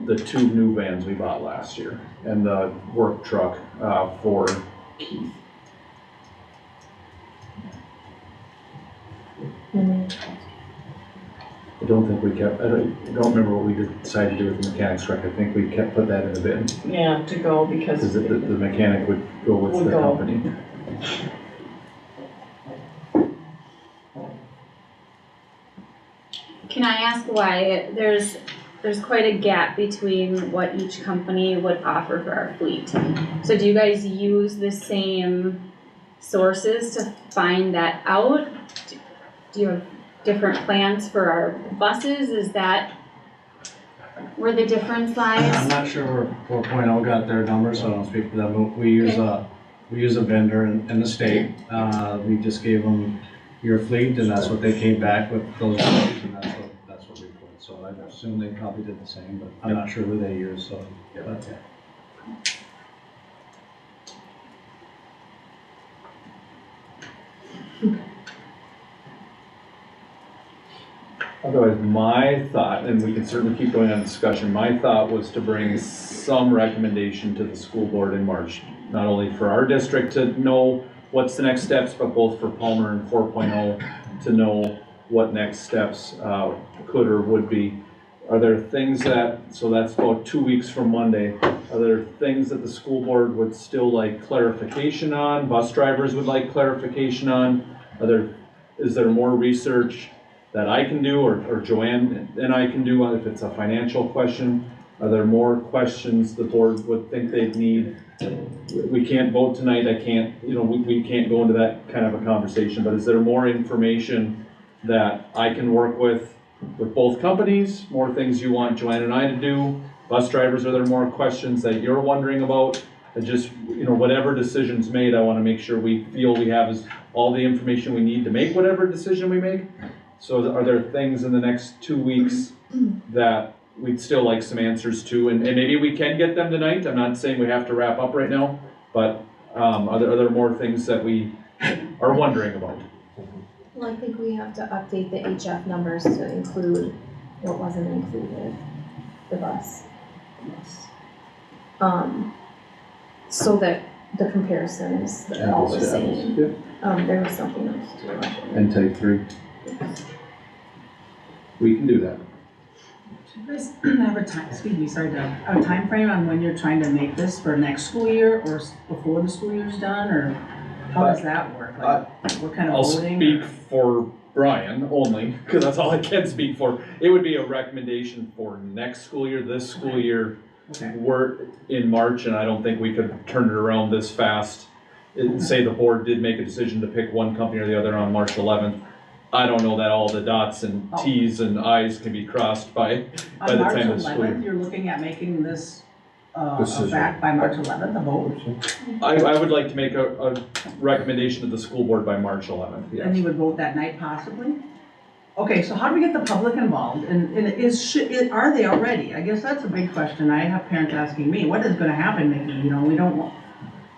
S3: the 2 new vans we bought last year and the work truck for Keith. I don't think we kept, I don't remember what we decided to do with the mechanics truck. I think we put that in the bid.
S13: Yeah, to go because
S3: Because the mechanic would go with
S13: Would
S3: the
S13: go.
S3: company.
S17: Can I ask why there's quite a gap between what each company would offer for our fleet? So do you guys use the same sources to find that out? Do you have different plans for our buses? Is that where the difference
S8: I'm
S17: lies?
S8: not sure where 4.0 got their numbers, so I don't speak for them, but we use a vendor in the state. We just gave them your fleet, and that's what they came back with, those numbers, and that's what we put. So I assume they probably did the same, but I'm not sure who they use, so. But, yeah.
S3: Otherwise, my thought, and we can certainly keep going on discussion, my thought was to bring some recommendation to the school board in March. Not only for our district to know what's the next steps, but both for Palmer and 4.0 to know what next steps could or would be. Are there things that, so that's about 2 weeks from Monday, are there things that the school board would still like clarification on, bus drivers would like clarification on? Is there more research that I can do, or Joanne and I can do if it's a financial question? Are there more questions the board would think they'd need? We can't vote tonight, I can't, we can't go into that kind of a conversation, but is there more information that I can work with both companies? More things you want Joanne and I to do? Bus drivers, are there more questions that you're wondering about? And just, whatever decision's made, I wanna make sure we feel we have all the information we need to make whatever decision we make. So are there things in the next 2 weeks that we'd still like some answers to? And maybe we can get them tonight. I'm not saying we have to wrap up right now, but Are there more things that we are wondering about?
S2: Well, I think we have to update the HF numbers to include what wasn't included, the bus. So that the comparison is all the same. There was something else too.
S3: And take 3. We can do that.
S5: Do you guys have a time, excuse me, sorry, Doug, a time frame on when you're trying to make this for next school year or before the school year's done, or how does that work? Like, what kind of
S3: I'll
S5: voting?
S3: speak for Brian only, because that's all I can speak for. It would be a recommendation for next school year. This school year, we're in March, and I don't think we could turn it around this fast. Say the board did make a decision to pick one company or the other on March 11th. I don't know that all the dots and T's and I's can be crossed by the time of the school year.
S5: On March 11th, you're looking at making this a
S3: Decision.
S5: fact by March 11th, a vote?
S3: I would like to make a recommendation to the school board by March 11th, yes.
S5: And you would vote that night possibly? Okay, so how do we get the public involved, and are they already? I guess that's a big question. I have parents asking me, what is gonna happen, Nikki? You know, we don't want,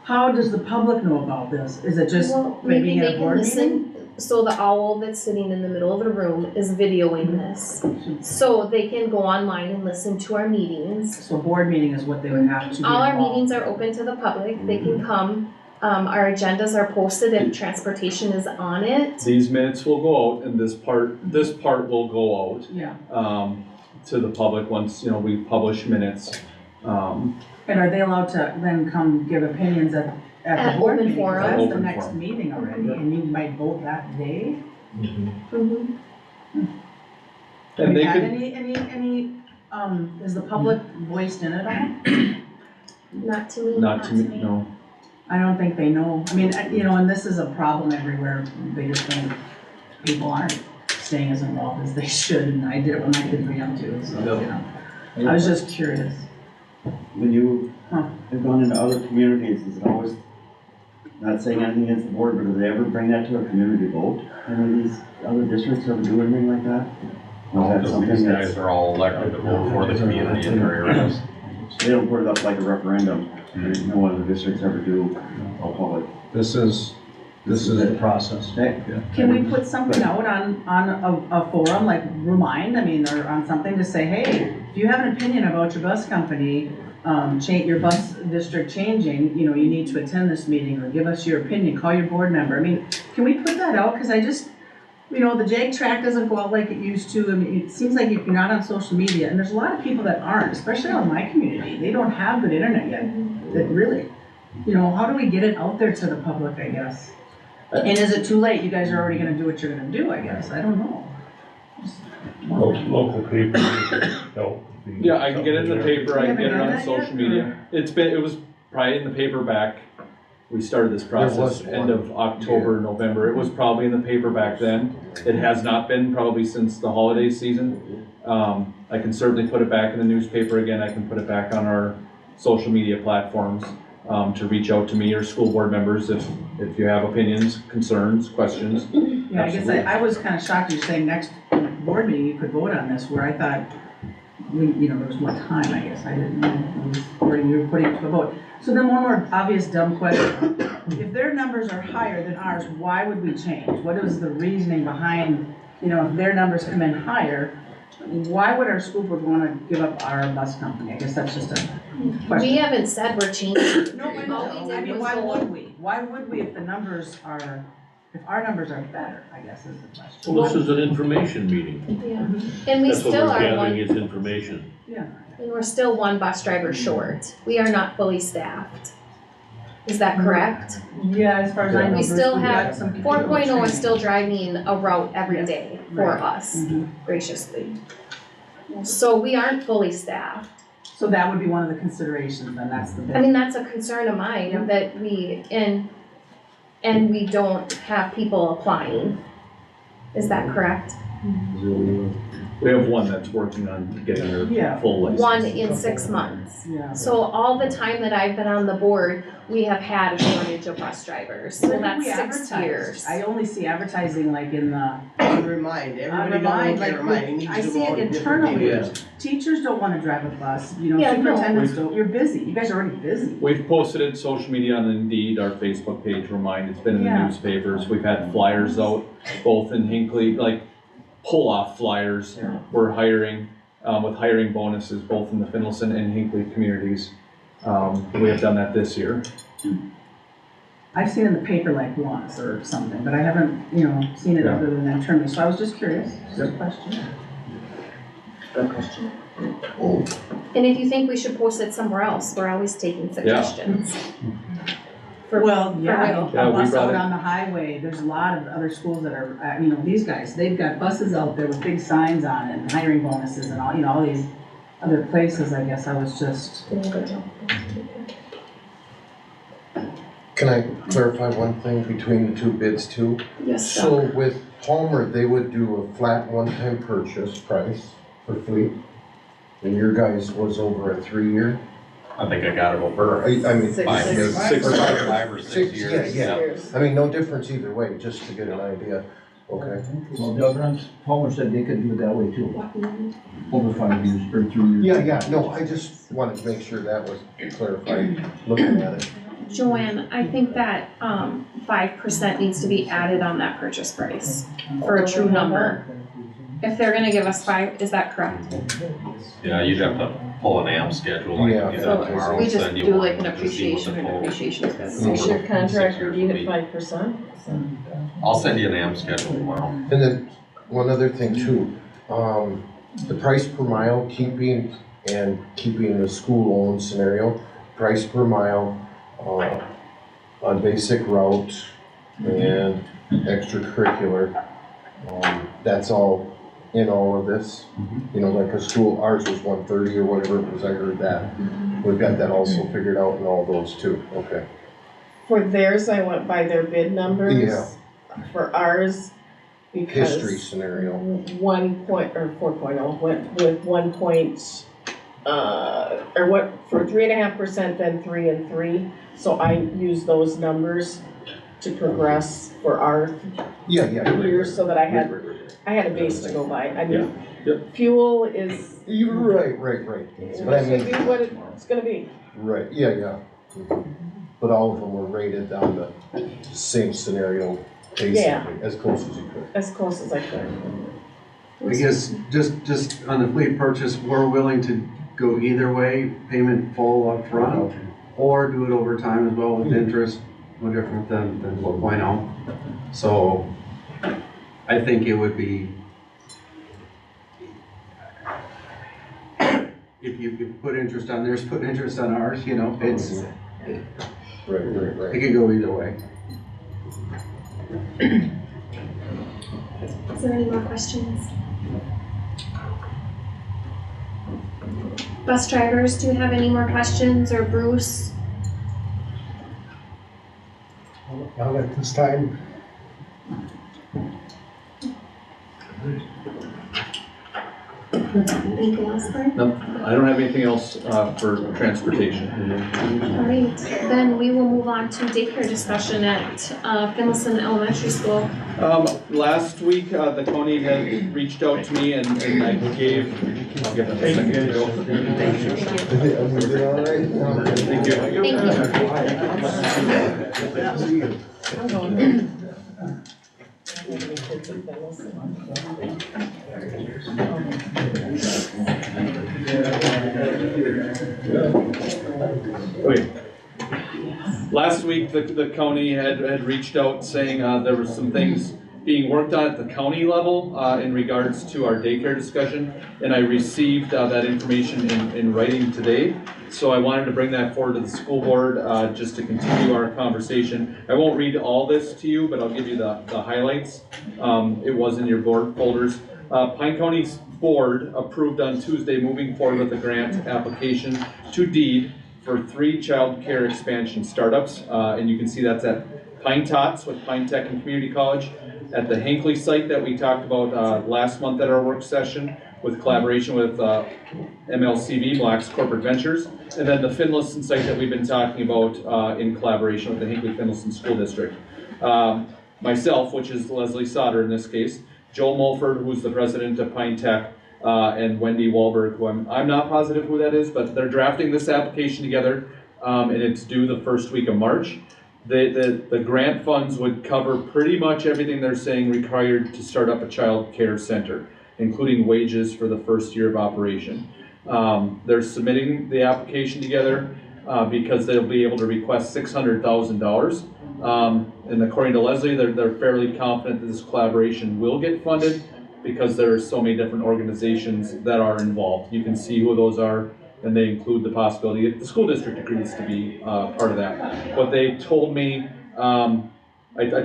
S5: how does the public know about this? Is it just maybe
S2: Maybe
S5: at
S2: they
S5: a
S2: can
S5: board meeting?
S2: listen, so the owl that's sitting in the middle of the room is videoing this. So they can go online and listen to our meetings.
S5: So board meeting is what they would have to be
S2: All our
S5: involved.
S2: meetings are open to the public, they can come. Our agendas are posted if transportation is on it.
S3: These minutes will go out, and this part will go out.
S5: Yeah.
S3: To the public once, we publish minutes.
S5: And are they allowed to then come give opinions at
S2: At
S5: the board
S2: open
S5: meeting? 'Cause
S2: forum.
S5: that's the
S3: Open
S5: next
S3: forum.
S5: meeting already, and you might vote that day?
S2: Mhm.
S3: And they could,
S5: Is the public voiced in it all?
S2: Not to me.
S3: not to me, no.
S5: I don't think they know. I mean, and this is a problem everywhere. They just think people aren't staying as involved as they should, and I did it when my kids were young too, so, I was just curious.
S1: When you have gone into other communities, is it always, not saying anything against the board, but do they ever bring that to a community vote? Any of these other districts ever do anything like that? Or is that
S7: Because
S1: something
S7: these
S1: that's,
S7: guys are all elected to vote for the community in their areas.
S1: they don't put it up like a referendum? No one of the districts ever do a public.
S8: This is the process.
S5: Can we put something out on a forum, like Remind, or on something to say, hey, if you have an opinion about your bus company, your bus district changing, you need to attend this meeting, or give us your opinion, call your board member. Can we put that out? Because I just, the JAG track doesn't go out like it used to. It seems like if you're not on social media, and there's a lot of people that aren't, especially out in my community, they don't have good internet yet. That really, how do we get it out there to the public, I guess? And is it too late? You guys are already gonna do what you're gonna do, I guess. I don't know.
S6: Local paper help.
S3: Yeah, I can get it in the paper, I can get it on
S5: You haven't done that
S3: social
S5: yet,
S3: media. It was probably in the paper back, we started this process
S11: was
S3: end of October, November. It was probably in the paper back then. It has not been probably since the holiday season. I can certainly put it back in the newspaper again, I can put it back on our social media platforms, to reach out to me or school board members if you have opinions, concerns, questions.
S5: Yeah, I guess I was kind of shocked you're saying next board meeting you could vote on this, where I thought, there was more time, I guess. I didn't know you were putting it to a vote. So then one more obvious dumb question. If their numbers are higher than ours, why would we change? What is the reasoning behind, if their numbers come in higher, why would our school board want to give up our bus company? I guess that's just a question.
S2: We haven't said we're changing.
S5: No, I know. Why would we? Why would we if our numbers are better, I guess is the question.
S6: Well, this is an information meeting.
S2: Yeah, and we
S6: That's what
S2: still
S6: we're
S2: are
S6: gathering
S2: one,
S6: is information.
S5: Yeah.
S2: and we're still one bus driver short. We are not fully staffed. Is that correct?
S5: Yeah, as far as I know.
S2: We still
S5: Bruce, we've
S2: have,
S5: got some people
S2: 4.0
S5: training.
S2: is still driving a route every day for
S5: Right.
S2: us, graciously. So we aren't fully staffed.
S5: So that would be one of the considerations, then, that's the big.
S2: I mean, that's a concern of mine, that and we don't have people applying. Is that correct?
S3: We have one that's working on getting her
S5: Yeah.
S3: full license.
S2: 1 in 6 months.
S5: Yeah.
S2: So all the time that I've been on the board, we have had a shortage of bus drivers, so
S5: Where do
S2: that's
S5: we
S2: 6
S5: advertise?
S2: years.
S5: I only see advertising like in the,
S12: Remind, everybody don't look at Remind, it needs
S5: I
S12: to
S5: see
S12: go
S5: it
S12: out in different
S5: internally.
S12: papers.
S5: Teachers don't wanna drive a bus, you know,
S2: Yeah, no.
S5: superintendents don't, you're busy, you guys are already busy.
S3: We've posted it social media on Indeed, our Facebook page, Remind, it's been in the
S5: Yeah.
S3: newspapers, we've had flyers out, both in Hinckley, like pull-off flyers. We're hiring, with hiring bonuses, both in the Finlayson and Hinckley communities. We have done that this year.
S5: I've seen it in the paper like once or something, but I haven't, seen it
S3: Yeah.
S5: other than internally, so I was just curious, just a question.
S2: Good question. And if you think we should post it somewhere else, we're always taking suggestions.
S5: Well,
S2: for
S5: yeah,
S2: real.
S3: Yeah,
S5: a
S3: we
S5: bus
S3: brought
S5: out
S3: it-
S5: on the highway, there's a lot of other schools that are, these guys, they've got buses out there with big signs on it and hiring bonuses and all, all these other places, I guess I was just.
S11: Can I clarify one thing between the two bids too?
S2: Yes,
S11: So with Palmer, they would do a flat one-time purchase price for fleet, and your guys was over a 3-year?
S7: I think I got it over
S11: I mean,
S7: 5 or 6 years.
S11: Yeah. I mean, no difference either way, just to get an idea. Okay.
S10: Well, Douglas, Palmer said they could do it that way too. Over 5 years or 3 years.
S11: Yeah, no, I just wanted to make sure that was clarified, looking at it.
S2: Joanne, I think that 5% needs to be added on that purchase price for a true number. If they're gonna give us 5, is that correct?
S7: Yeah, you'd have to pull an AM schedule, I can do
S2: So
S7: that tomorrow,
S2: we
S7: and
S2: just
S7: send you
S2: do
S7: one
S2: like an
S7: to see what the
S2: appreciation, and
S7: total-
S2: appreciation is good.
S13: So is your contract reviewed at
S7: 6 years
S13: 5%?
S7: I'll send you an AM schedule tomorrow.
S11: And then, one other thing too, the price per mile, keeping the school-owned scenario, price per mile, on basic route and extracurricular, that's all in all of this. Like a school, ours was 130 or whatever it was, I heard that. We've got that also figured out in all those too, okay.
S13: For theirs, I went by their bid numbers.
S11: Yeah.
S13: For ours, because.
S11: History scenario.
S13: 4.0 went with 1 point, or what, for 3.5%, then 3 and 3. So I used those numbers to progress for our
S11: Yeah.
S13: years so that I had a base to go by. I mean, fuel is.
S11: You're right. But I
S13: It
S11: mean,
S13: should be what it's gonna be.
S11: right, yeah. But all of them were rated down the same scenario, basically, as close as you could.
S13: As close as I could.
S4: I guess, just on the fleet purchase, we're willing to go either way, payment full up front, or do it over time as well with interest, no different than 4.0. So, I think it would be, if you put interest on theirs, put interest on ours, it's,
S11: Right.
S4: it could go either way.
S2: Is there any more questions? Bus drivers, do you have any more questions, or Bruce?
S10: Not at this time.
S2: Anything else, Brian?
S3: No, I don't have anything else for transportation.
S2: All right, then we will move on to daycare discussion at Finlayson Elementary School.
S3: Last week, the county had reached out to me and I gave, I'll give them a second to go.
S11: Thank you.
S2: Thank you.
S3: Wait. Last week, the county had reached out saying there were some things being worked on at the county level in regards to our daycare discussion, and I received that information in writing today. So I wanted to bring that forward to the school board just to continue our conversation. I won't read all this to you, but I'll give you the highlights. It was in your board folders. Pine County's board approved on Tuesday moving forward with a grant application to deed for 3 child care expansion startups. And you can see that's at Pine Tots with Pine Tech and Community College, at the Hinckley site that we talked about last month at our work session with collaboration with MLCV, Black's Corporate Ventures, and then the Finlayson site that we've been talking about in collaboration with the Hinckley-Finlayson School District. Myself, which is Leslie Sauter in this case, Joel Mulford, who's the president of Pine Tech, and Wendy Wahlberg, who I'm not positive who that is, but they're drafting this application together, and it's due the first week of March. The grant funds would cover pretty much everything they're saying required to start up a child care center, including wages for the first year of operation. They're submitting the application together because they'll be able to request $600,000. And according to Leslie, they're fairly confident that this collaboration will get funded because there are so many different organizations that are involved. You can see who those are, and they include the possibility if the school district agrees to be part of that. What they told me, I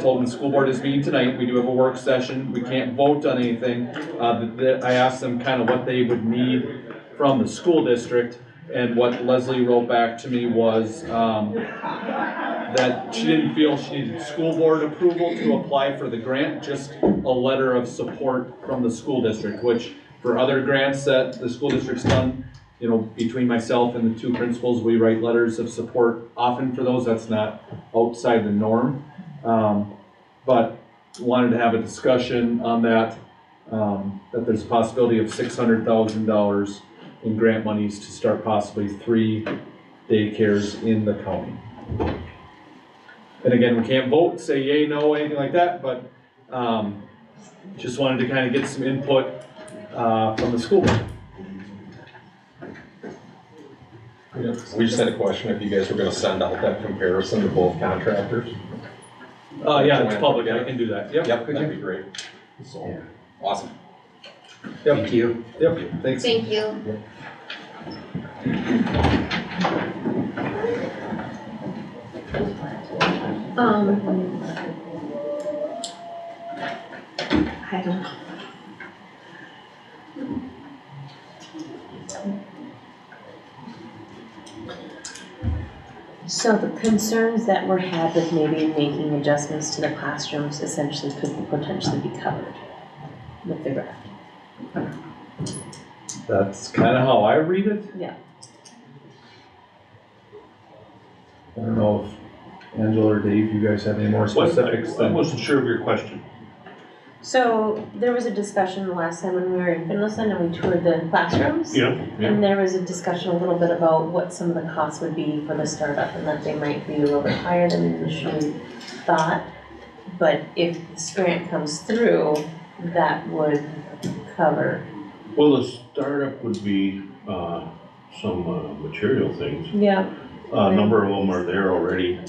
S3: told them the school board is meeting tonight. We do have a work session. We can't vote on anything. I asked them kind of what they would need from the school district, and what Leslie wrote back to me was that she didn't feel she needed school board approval to apply for the grant, just a letter of support from the school district, which for other grants that the school district's done, you know, between myself and the two principals, we write letters of support often for those. That's not outside the norm. But wanted to have a discussion on that, that there's a possibility of $600,000 in grant monies to start possibly 3 daycares in the county. And again, we can't vote, say yay, no, anything like that, but just wanted to kind of get some input from the school board.
S7: We just had a question if you guys were gonna send out that comparison to both contractors.
S3: Yeah, it's public, I can do that, yep.
S7: Yep, that'd be great. So, awesome.
S3: Yep.
S4: Thank you.
S3: Yep, thanks.
S2: Thank you. I don't know.
S15: So the concerns that were had with maybe making adjustments to the classrooms essentially could potentially be covered with the grant.
S3: That's kind of how I read it.
S15: Yeah.
S3: I don't know if Angela or Dave, you guys have any more specifics?
S6: I wasn't sure of your question.
S15: So there was a discussion the last time when we were in Finlayson and we toured the classrooms.
S6: Yeah.
S15: And there was a discussion a little bit about what some of the costs would be for the startup and that they might be a little bit higher than initially thought. But if this grant comes through, that would cover.
S6: Well, the startup would be some material things.
S15: Yeah.
S6: A number of them are there already.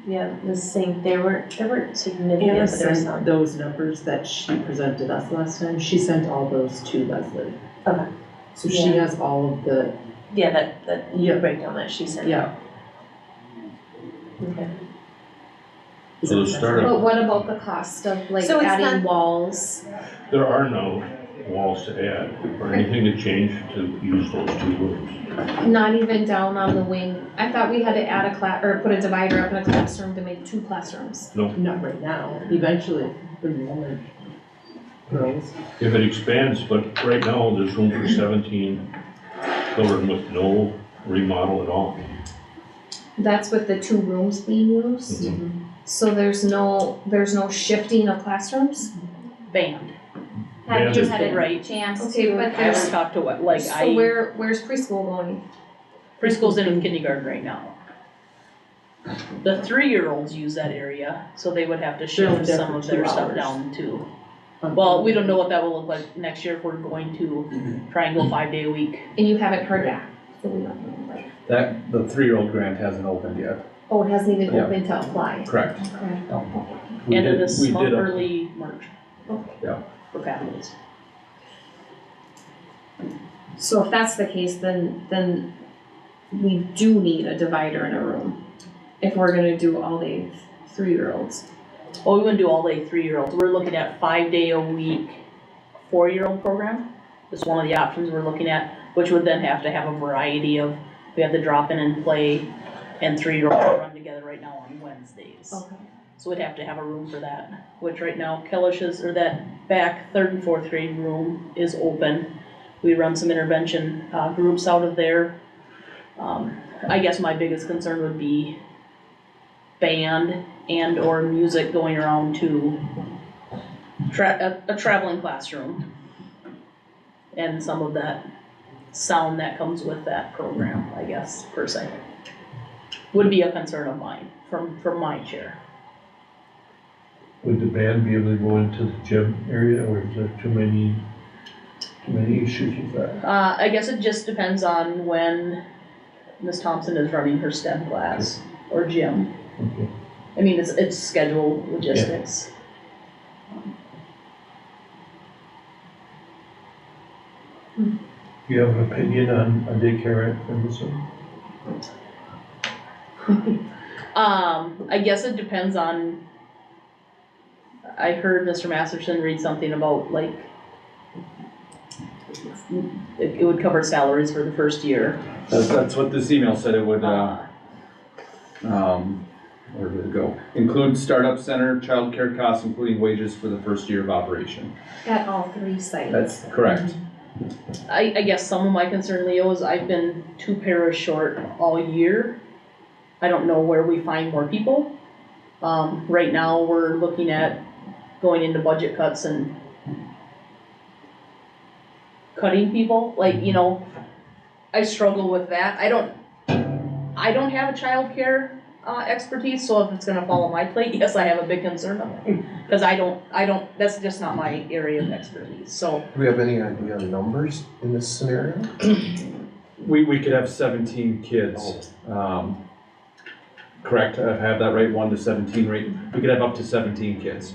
S15: Yeah, the same, they weren't significant, Anna but there were sent some. those numbers that she presented us last time, she sent all those to Leslie. Okay. So she has all of the. Yeah, that breakdown that she sent.
S16: Yeah.
S15: Okay.
S6: So the startup,
S2: But what about the cost of like
S15: So it's
S2: adding
S15: not-
S2: walls?
S6: there are no walls to add or anything to change to use those 2 rooms.
S2: Not even down on the wing? I thought we had to add a or put a divider up in a classroom to make 2 classrooms.
S6: No,
S15: Not right now, eventually, enrollment grows.
S6: if it expands, but right now there's room for 17 children with no remodel at all.
S2: That's with the 2 rooms being used? So there's no shifting of classrooms?
S9: Band.
S17: Have you
S6: Yeah.
S17: had a
S9: Right.
S17: chance
S2: Okay,
S17: to?
S2: but
S9: I
S2: there's,
S9: haven't talked to what, like,
S2: so where's preschool going?
S9: preschool's in kindergarten right now. The 3-year-olds use that area, so they would have to shift some of their stuff down too. Well, we don't know what that will look like next year if we're going to try and go 5-day a week.
S2: And you haven't heard back? So we don't know, like,
S3: That, the 3-year-old grant hasn't opened yet.
S2: oh, it hasn't even
S3: Yeah.
S2: opened to apply?
S3: Correct.
S2: Okay.
S3: We
S9: End of
S3: did-
S9: this
S3: we
S9: month,
S3: did a-
S9: early March.
S3: Yeah.
S9: For families.
S2: So if that's the case, then we do need a divider in a room. If we're gonna do all day 3-year-olds.
S9: Well, we wouldn't do all day 3-year-olds. We're looking at 5-day a week 4-year-old program. That's one of the options we're looking at, which would then have to have a variety of, we have the drop in and play and 3-year-olds run together right now on Wednesdays.
S2: Okay.
S9: So we'd have to have a room for that, which right now Kellish's, or that back 3rd and 4th grade room is open. We run some intervention groups out of there. I guess my biggest concern would be band and or music going around to a traveling classroom. And some of that sound that comes with that program, I guess, per se. Would be a concern of mine from my chair.
S6: Would the band be able to go into the gym area, or is there too many issues with that?
S9: I guess it just depends on when Ms. Thompson is running her STEM class or gym.
S6: Okay.
S9: I mean, it's schedule logistics.
S6: Do you have an opinion on a daycare at Finlayson?
S9: I guess it depends on, I heard Mr. Masterson read something about like, it would cover salaries for the first year.
S3: That's what this email said it would, where did it go? Include startup center, childcare costs, including wages for the first year of operation.
S2: At all 3 sites.
S3: That's correct.
S9: I guess some of my concern, Leo, is I've been 2 paras short all year. I don't know where we find more people. Right now, we're looking at going into budget cuts and cutting people, like, you know, I struggle with that. I don't have a childcare expertise, so if it's gonna fall on my plate, yes, I have a big concern of it. Cause I don't, that's just not my area of expertise, so.
S11: Do we have any idea on numbers in this scenario?
S3: We could have 17 kids. Correct, I have that right, 1 to 17 rate. We could have up to 17 kids.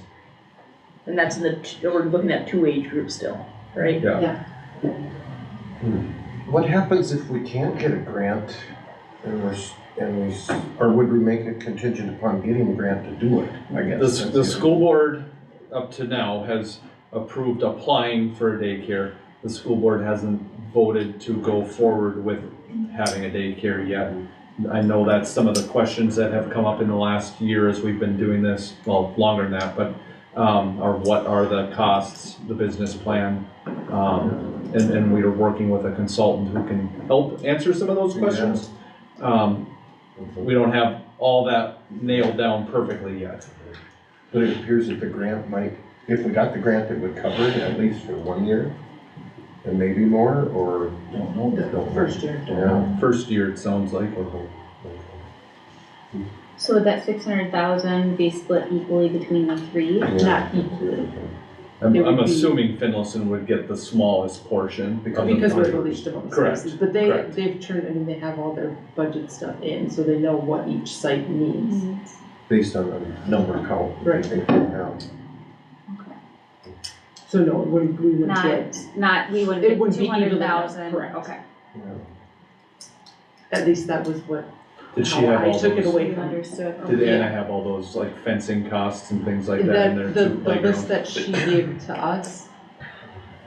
S9: And that's we're looking at 2 age groups still, right?
S3: Yeah.
S11: What happens if we can't get a grant or would we make it contingent upon getting a grant to do it, I guess?
S3: The school board up to now has approved applying for a daycare. The school board hasn't voted to go forward with having a daycare yet. I know that's some of the questions that have come up in the last year as we've been doing this, well, longer than that, but are what are the costs, the business plan, and we are working with a consultant who can help answer some of those questions. We don't have all that nailed down perfectly yet.
S11: But it appears that the grant might, if we got the grant, it would cover it at least for 1 year and maybe more, or?
S15: Don't know that. First year.
S11: Yeah.
S3: First year, it sounds like.
S17: So would that 600,000 be split equally between the 3?
S11: Yeah.
S15: Not equally.
S3: I'm assuming Finlayson would get the smallest portion.
S15: Because we're the least among
S3: Correct.
S15: spaces, but they've turned, I mean, they have all their budget stuff in, so they know what each site needs.
S11: Based on the number count.
S15: Right.
S11: I think we have.
S15: So no, we wouldn't get,
S17: We wouldn't
S15: it
S17: get
S15: wouldn't be evenly
S17: 200,000.
S15: correct.
S17: Okay.
S15: At least that was what,
S3: Did she
S15: how
S3: have
S15: I
S3: all
S15: took it
S3: those?
S15: away from.
S17: Understood.
S3: Did Anna have all those like fencing costs and things like that in there
S15: The
S3: too?
S15: list that she gave to us,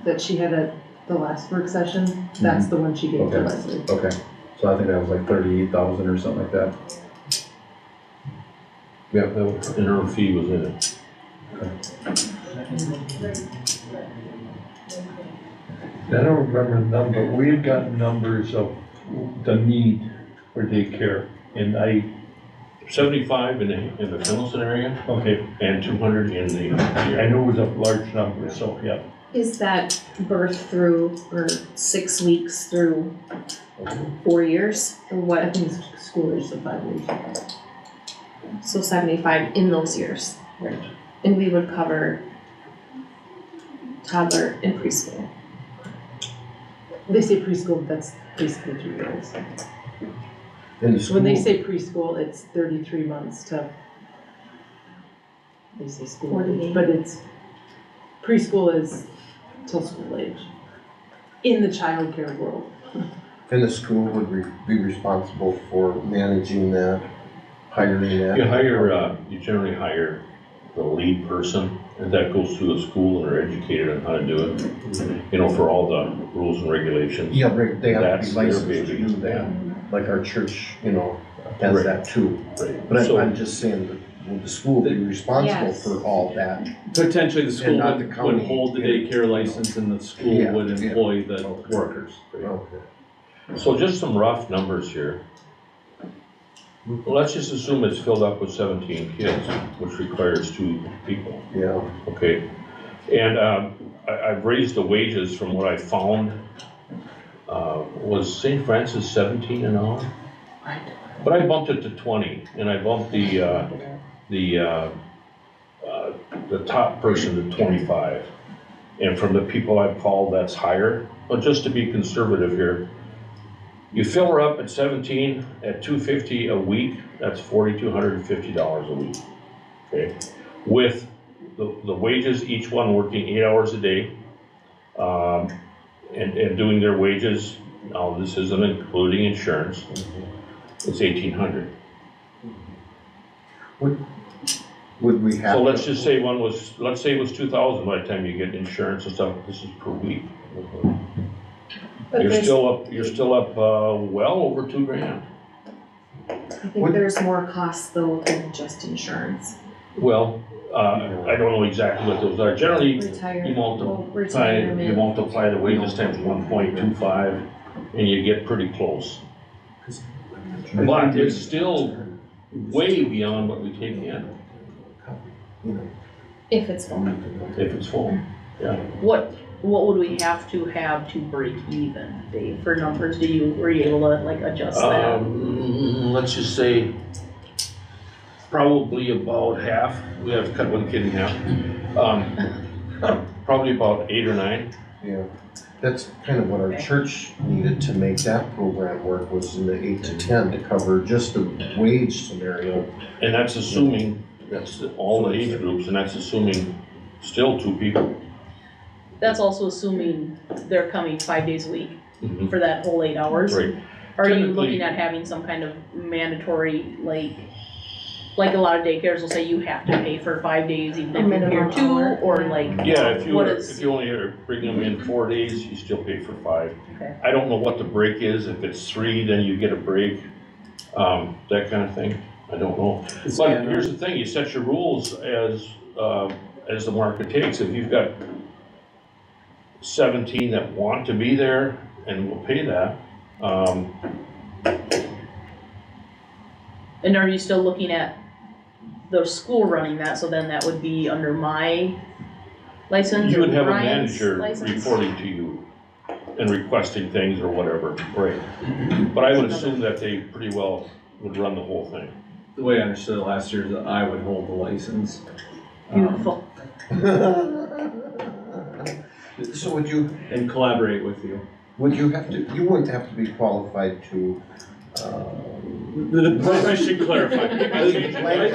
S15: that she had at the last work session, that's the one she gave to
S3: Okay.
S15: Leslie.
S3: Okay, so I think that was like 38,000 or something like that.
S6: Yeah, and her fee was in it. I don't remember the number, we had gotten numbers of the need for daycare, and 75 in the Finlayson area. Okay. And 200 in the. I know it was a large number, so, yeah.
S2: Is that birth through, or 6 weeks through 4 years, or
S15: I
S2: what?
S15: think it's school age of 5 years.
S2: So 75 in those years.
S15: Right.
S2: And we would cover toddler and preschool.
S15: They say preschool, that's basically 2 years.
S11: In the school.
S15: When they say preschool, it's 33 months to, they say school
S2: 48.
S15: age, but it's, preschool is till school age, in the childcare world.
S11: And the school would be responsible for managing that, hiring that?
S6: You generally hire the lead person, and that goes through the school and are educated on how to do it. You know, for all the rules and regulations.
S11: Yeah, they have to
S6: That's
S11: be
S6: their
S11: licensed to
S6: baby.
S11: do that, like our church, you know, has
S6: Right.
S11: that too.
S6: Right.
S11: But
S6: So-
S11: I'm just saying that would the school be responsible
S17: Yes.
S11: for all that?
S3: Potentially, the school
S11: not the
S3: would
S11: county,
S3: hold the
S11: you know.
S3: daycare license and the school
S11: Yeah,
S3: would
S11: yeah.
S3: employ the workers.
S11: Okay.
S6: So just some rough numbers here. Well, let's just assume it's filled up with 17 kids, which requires 2 people,
S11: Yeah.
S6: okay? And I've raised the wages from what I found. Was St. Francis 17 an hour? But I bumped it to 20, and I bumped the top person to 25. And from the people I've called, that's higher. But just to be conservative here, you fill her up at 17 at $250 a week, that's $4,250 a week, okay? With the wages, each one working 8 hours a day, and doing their wages, now this isn't including insurance, it's $1,800.
S11: Would we have?
S6: So let's just say let's say it was 2,000 by the time you get insurance and stuff, this is per week.
S2: But
S6: You're
S2: there's-
S6: still up, well over $2,000.
S2: I think there's more costs though than just insurance.
S6: Well, I don't know exactly what those are. Generally, you multiply the wages times 1.25 and you get pretty close. But it's still way beyond what we take in,
S2: If it's full.
S6: if it's full, yeah.
S9: What would we have to break even, Dave, for numbers? Were you able to like adjust that?
S6: Let's just say probably about half. We have to cut one kid in half. Probably about 8 or 9.
S11: Yeah, that's kind of what our church needed to make that program work, was in the 8 to 10 to cover just the wage scenario.
S6: And that's assuming, that's all the age groups, and that's assuming still 2 people.
S9: That's also assuming they're coming 5 days a week
S6: Mhm.
S9: for that whole 8 hours.
S6: Right.
S9: Are you
S6: Typically-
S9: looking at having some kind of mandatory, like a lot of daycares will say you have to pay for 5 days even if you're here 2, or like,
S6: Yeah, if
S9: what is?
S6: you only are bringing them in 4 days, you still pay for 5.
S9: Okay.
S6: I don't know what the break is. If it's 3, then you get a break, that kind of thing. I don't know. But here's the thing, you set your rules as the market takes. If you've got 17 that want to be there and will pay that,
S9: And are you still looking at the school running that, so then that would be under my license
S6: you
S9: or
S6: would have a
S9: Brian's
S6: manager
S9: license?
S6: reporting to you and requesting things or whatever, right? But I would assume that they pretty well would run the whole thing.
S3: The way I understood it last year is that I would hold the license.
S9: Beautiful.
S11: So would you?
S3: And collaborate with you.
S11: Would you have to, you wouldn't have to be qualified to,
S3: I should clarify.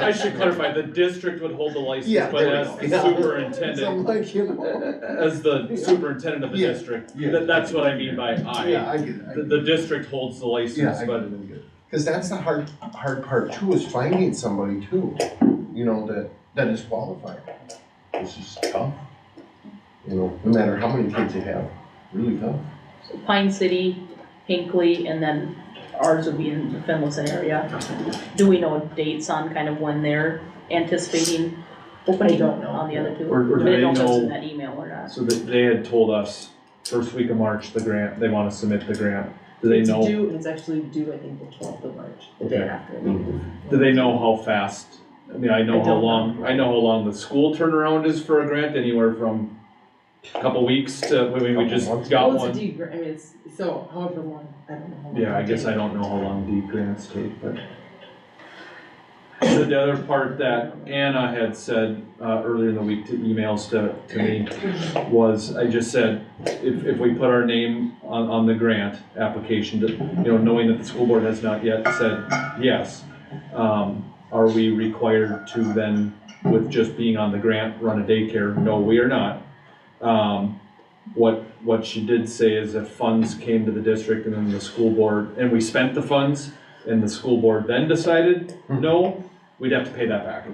S3: I should clarify, the district would hold the license,
S11: Yeah,
S3: but
S11: there we
S3: as
S11: go.
S3: the
S11: Yeah.
S3: superintendent,
S11: So like, you know.
S3: as the superintendent of the
S11: Yeah,
S3: district,
S11: yeah.
S3: that's what I mean by
S11: Yeah, I get it.
S3: The district holds the
S11: Yeah,
S3: license,
S11: I
S3: but
S11: get it. Cause that's the hard part too, is finding somebody too, you know, that is qualified. This is tough. You know, no matter how many kids you have, really tough.
S9: So Pine City, Hinckley, and then ours would be in the Finlayson area. Do we know dates on kind of when they're anticipating opening?
S15: I don't know.
S9: On the other 2?
S3: Or do
S9: I didn't
S3: they
S9: know if it was in
S3: know-
S9: that email or not.
S3: so they had told us first week of March, the grant, they wanna submit the grant. Do they know,
S15: It's actually due, I think, the 12th of March, the day
S3: Okay.
S15: after.
S3: do they know how fast? I mean, I know
S15: I
S3: how
S15: don't
S3: long, I know how long the school turnaround is for a grant, anywhere from a couple weeks to, I mean, we just got
S15: Well,
S3: one.
S15: it's a D grant, I mean, it's, so however long, I don't know how long.
S3: Yeah, I guess I don't know how long deep grants take, but. The other part that Anna had said, earlier in the week to emails to me was, I just said, if we put our name on the grant application, to, you know, knowing that the school board has not yet said yes, are we required to then, with just being on the grant, run a daycare? No, we are not. What she did say is if funds came to the district and then the school board, and we spent the funds, and the school board then decided no, we'd have to pay that back.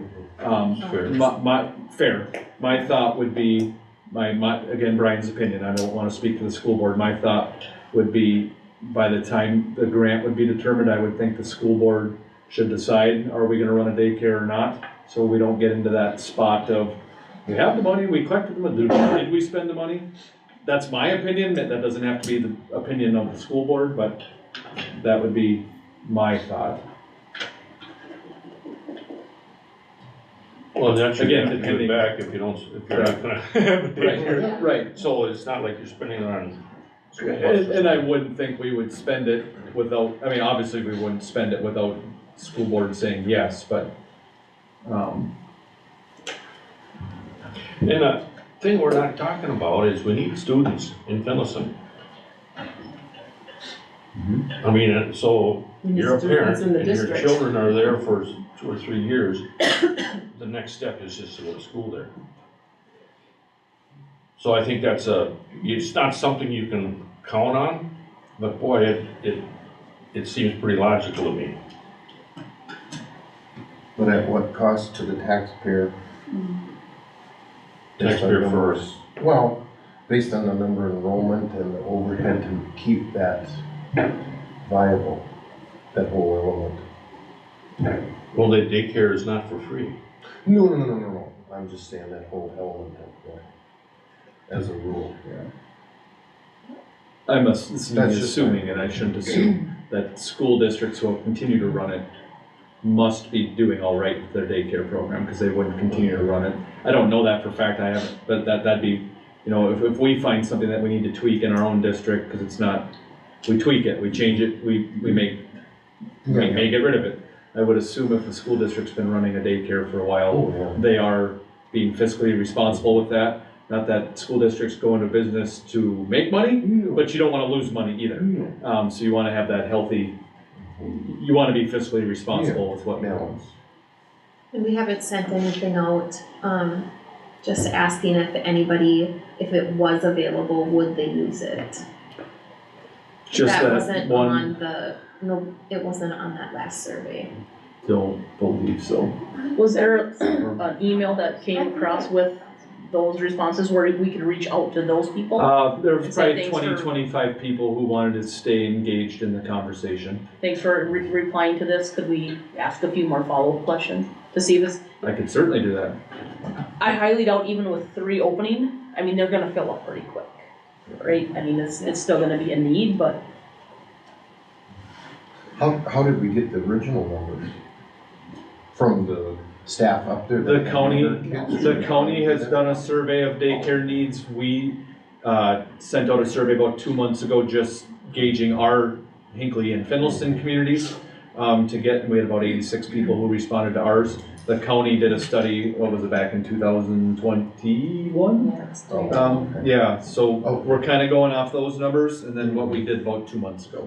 S3: Fair. My thought would be, again, Brian's opinion, I don't wanna speak for the school board, my thought would be, by the time the grant would be determined, I would think the school board should decide, are we gonna run a daycare or not? so we don't get into that spot of, we have the money, we collected the money, did we spend the money? That's my opinion, that doesn't have to be the opinion of the school board, but that would be my thought.
S6: Well, that's
S3: Again,
S6: again, to give it back if you're not gonna have a daycare.
S3: Right,
S6: So it's not like you're spending it on school
S3: and,
S6: buses.
S3: and I wouldn't think we would spend it without, I mean, obviously we wouldn't spend it without school board saying yes, but,
S6: And the thing we're not talking about is we need students in Finlayson. I mean, so
S15: We need
S6: you're a
S15: students
S6: parent
S15: in the
S6: and your
S15: district.
S6: children are there for 2 or 3 years. The next step is just to go to school there. So I think it's not something you can count on, but boy, it seems pretty logical to me.
S11: But at what cost to the taxpayer?
S6: Taxpayer first.
S11: Well, based on the number of enrollment and the overhead to keep that viable, that whole element.
S6: Well, the daycare is not for free.
S11: No. I'm just saying that whole element of that, as a rule.
S3: I'm
S11: That's just
S3: assuming, and I shouldn't assume, that school districts who will continue to run it must be doing all right with their daycare program, because they wouldn't continue to run it. I don't know that for a fact, I haven't, but that'd be, you know, if we find something that we need to tweak in our own district, because it's not, we tweak it, we change it, we may get rid of it. I would assume if the school district's been running a daycare for a while, they are being fiscally responsible with that. Not that school districts go into business to make money, but you don't want to lose money either. So you want to have that healthy, you want to be fiscally responsible with what happens.
S2: And we haven't sent anything out, just asking if anybody, if it was available, would they use it?
S3: Just
S2: That
S3: that
S2: wasn't
S3: one,
S2: on no, it wasn't on that last survey.
S3: don't believe so.
S9: Was there an email that came across with those responses where we could reach out to those people?
S3: There was
S9: And say
S3: probably
S9: thanks
S3: 20, 25 people who wanted to stay engaged in the conversation.
S9: Thanks for replying to this. Could we ask a few more follow-up questions to see this?
S3: I could certainly do that.
S9: I highly doubt even with 3 opening, I mean, they're gonna fill up pretty quick, right? I mean, it's still gonna be a need, but
S11: How did we get the original numbers? From the staff up there?
S3: The county has done a survey of daycare needs. We sent out a survey about 2 months ago, just gauging our Hinckley and Finlayson communities we had about 86 people who responded to ours. The county did a study, what was it, back in 2021? Yeah, so we're kind of going off those numbers, and then what we did about 2 months ago.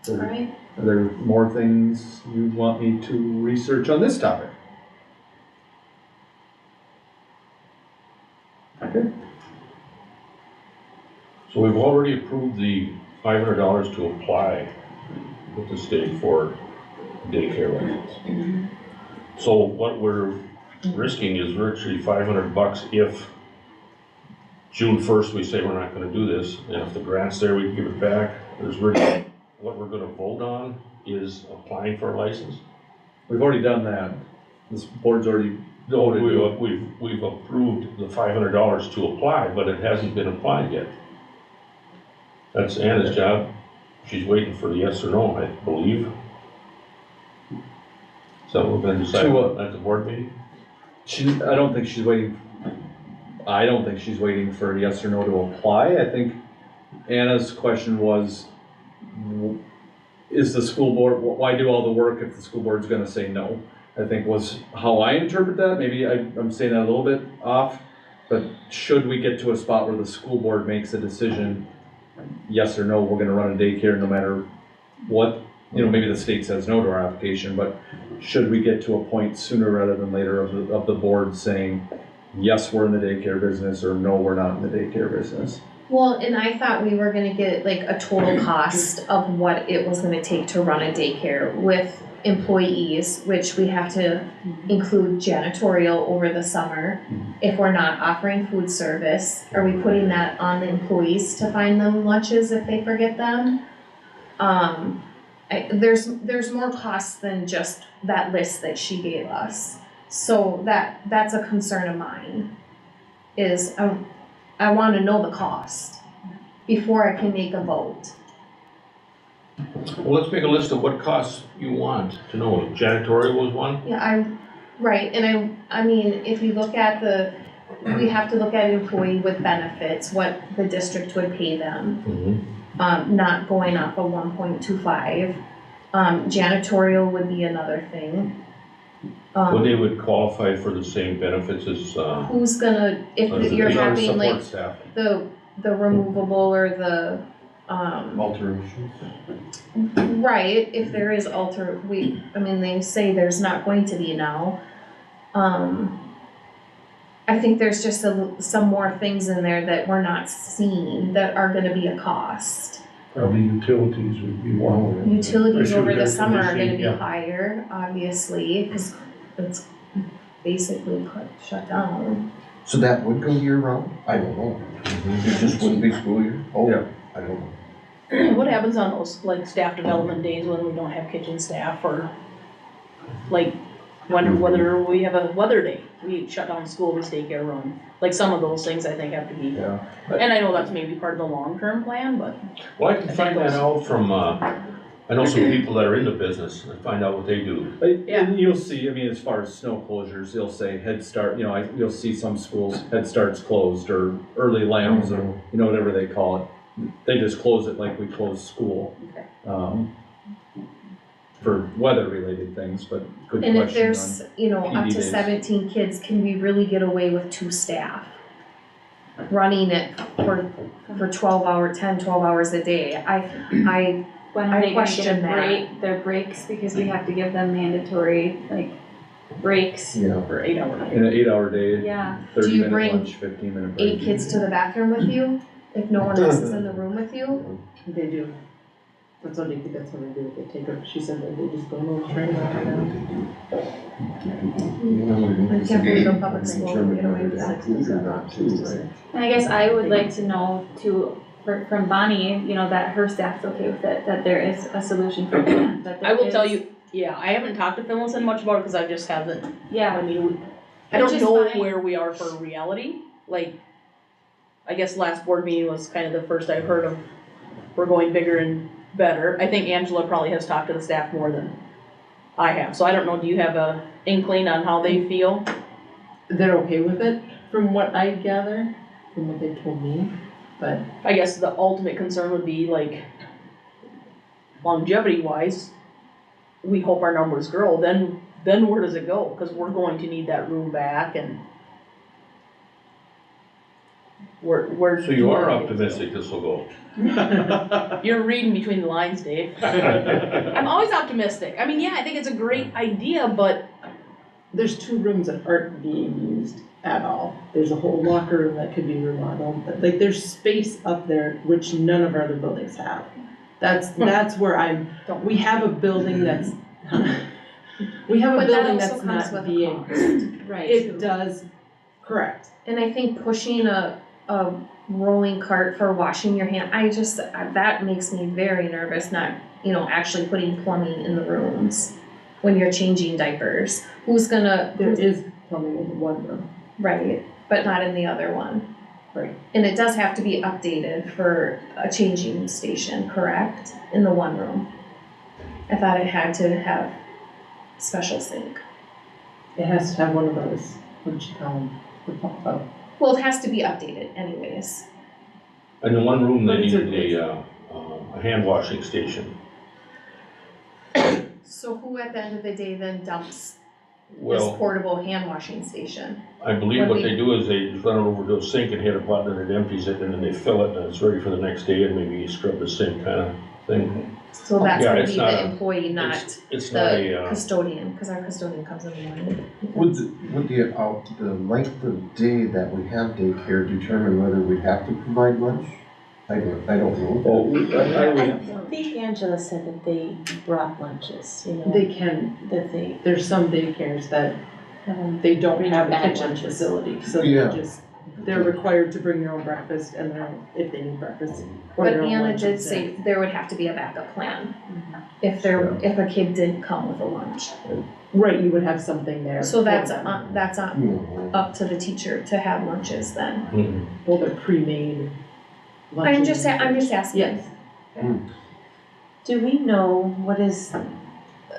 S2: Alright.
S3: Are there more things you want me to research on this topic? Okay.
S6: So we've already approved the $500 to apply with the state for daycare license. So what we're risking is virtually $500 if June 1st we say we're not gonna do this, and if the grant's there, we give it back. There's really, what we're gonna vote on is applying for a license.
S3: We've already done that. This board's already voted.
S6: We've approved the $500 to apply, but it hasn't been applied yet. That's Anna's job. She's waiting for the yes or no, I believe. So we've been deciding at the board meeting?
S3: I don't think she's waiting for a yes or no to apply. I think Anna's question was, is the school board, why do all the work if the school board's gonna say no? I think was how I interpret that. Maybe I'm saying that a little bit off, but should we get to a spot where the school board makes a decision, yes or no, we're gonna run a daycare no matter what, you know, maybe the state says no to our application, but should we get to a point sooner rather than later of the board saying, yes, we're in the daycare business, or no, we're not in the daycare business?
S2: Well, and I thought we were gonna get like a total cost of what it was gonna take to run a daycare with employees, which we have to include janitorial over the summer. If we're not offering food service, are we putting that on the employees to find them lunches if they forget them? there's more costs than just that list that she gave us. So that's a concern of mine, is I wanna know the cost before I can make a vote.
S6: Well, let's make a list of what costs you want to know. Janitorial was one?
S2: Yeah, right, and I mean, if you look at we have to look at employee with benefits, what the district would pay them. Not going up a 1.25. Janitorial would be another thing.
S6: Well, they would qualify for the same benefits as,
S2: Who's gonna, if you're having like
S6: staff.
S2: the removable or the,
S11: Alterations?
S2: right, if there is they say there's not going to be now. I think there's just some more things in there that we're not seeing that are gonna be a cost.
S6: Probably utilities would be one.
S2: Utilities over the summer are gonna be higher, obviously, because it's basically shut down.
S11: So that would go year round? I don't know. It just wouldn't be school year? Oh,
S3: Yeah.
S11: I don't know.
S9: What happens on those, like, staff development days when we don't have kitchen staff, or, like, whether we have a weather day, we shut down school, we daycare run, like, some of those things I think have to be.
S11: Yeah.
S9: And I know that's maybe part of the long-term plan, but.
S6: Well, I can find that out from, I know some people that are in the business and find out what they do.
S3: And you'll see, I mean, as far as snow closures, they'll say Head Start, you'll see some schools, Head Start's closed, or early lambs, or, whatever they call it. They just close it like we close school.
S9: Okay.
S3: For weather-related things, but good
S2: And
S3: question
S2: if there's,
S3: on
S2: up
S3: PD
S2: to
S3: days.
S2: 17 kids, can we really get away with 2 staff? Running it for 12 hours a day,
S17: When are they gonna
S2: question
S17: get their breaks, because we have to give them mandatory, like, breaks.
S11: Yeah.
S9: For 8 hours.
S3: In an 8-hour day,
S17: Yeah,
S3: 30-minute
S2: bring
S3: lunch, 15-minute break.
S2: 8 kids to the bathroom with you, if no one else is in the room with you?
S15: They do. That's what they do, they take her, she said that they just go on a train out
S2: I can't believe a public school can get away with that.
S17: and I guess I would like to know too, from Bonnie, that her staff's okay with it, that there is a solution for that, that there
S9: I will
S17: is-
S9: tell you, I haven't talked to Finlayson much about it, cause I just haven't, I
S17: Yeah,
S9: mean, I
S17: Which
S9: don't
S17: is
S9: know
S17: fine.
S9: where we are for reality, like, I guess last board meeting was kind of the first I've heard of, we're going bigger and better. I think Angela probably has talked to the staff more than I have, so I don't know, do you have a inkling on how they feel?
S15: They're okay with it, from what I gather, from what they told me, but.
S9: I guess the ultimate concern would be like, longevity wise, we hope our numbers grow, then where does it go? Cause we're going to need that room back, and where.
S6: So you are optimistic this will go?
S9: You're reading between the lines, Dave. I'm always optimistic. I mean, yeah, I think it's a great idea, but
S15: There's 2 rooms that aren't being used at all. There's a whole locker room that could be remodeled, but like there's space up there which none of our other buildings have. That's where we have a building that's, we have a
S2: But that
S15: building
S2: also
S15: that's
S2: comes
S15: not
S2: with a
S15: being,
S2: cost, right?
S15: it does, correct.
S2: And I think pushing a rolling cart for washing your hand, that makes me very nervous, not, actually putting plumbing in the rooms when you're changing diapers.
S15: There is plumbing in the one room.
S2: Right, but not in the other one.
S15: Right.
S2: And it does have to be updated for a changing station, correct? In the one room. I thought it had to have special sink.
S15: It has to have one of those, what did you call them?
S2: Well, it has to be updated anyways.
S6: And in one room, they
S15: But it's
S6: needed a hand washing station.
S2: So who at the end of the day then dumps this
S6: Well,
S2: portable hand washing station?
S6: I believe what they do is they just run it over to a sink and hit a button and it empties it, and then they fill it and it's ready for the next day, and maybe you scrub the sink kind of thing.
S2: So that's
S6: Yeah,
S2: gonna
S6: it's
S2: be
S6: not
S2: the
S6: a-
S2: employee, not
S6: It's not
S2: the
S6: a,
S2: custodian, because our custodian comes in the morning.
S11: Would the length of day that we have daycare determine whether we have to provide lunch? I don't know.
S6: well, I would,
S18: I think Angela said that they brought lunches,
S15: They can,
S18: that they,
S15: there's some daycares that they don't have a kitchen facility, so they
S11: Yeah.
S15: just they're required to bring their own breakfast and their own, if they need breakfast. or
S2: But
S15: their own
S2: Anna
S15: lunch
S2: did
S15: and
S2: say there would have to be a backup plan if
S8: Sure.
S2: if a kid didn't come with a lunch.
S15: Right, you would have something there.
S2: So
S15: for
S2: that's
S15: them.
S2: up to the teacher to have lunches then.
S15: Well, they're pre-made
S2: I'm
S15: lunches.
S2: just asking.
S15: Yes.
S18: Do we know what is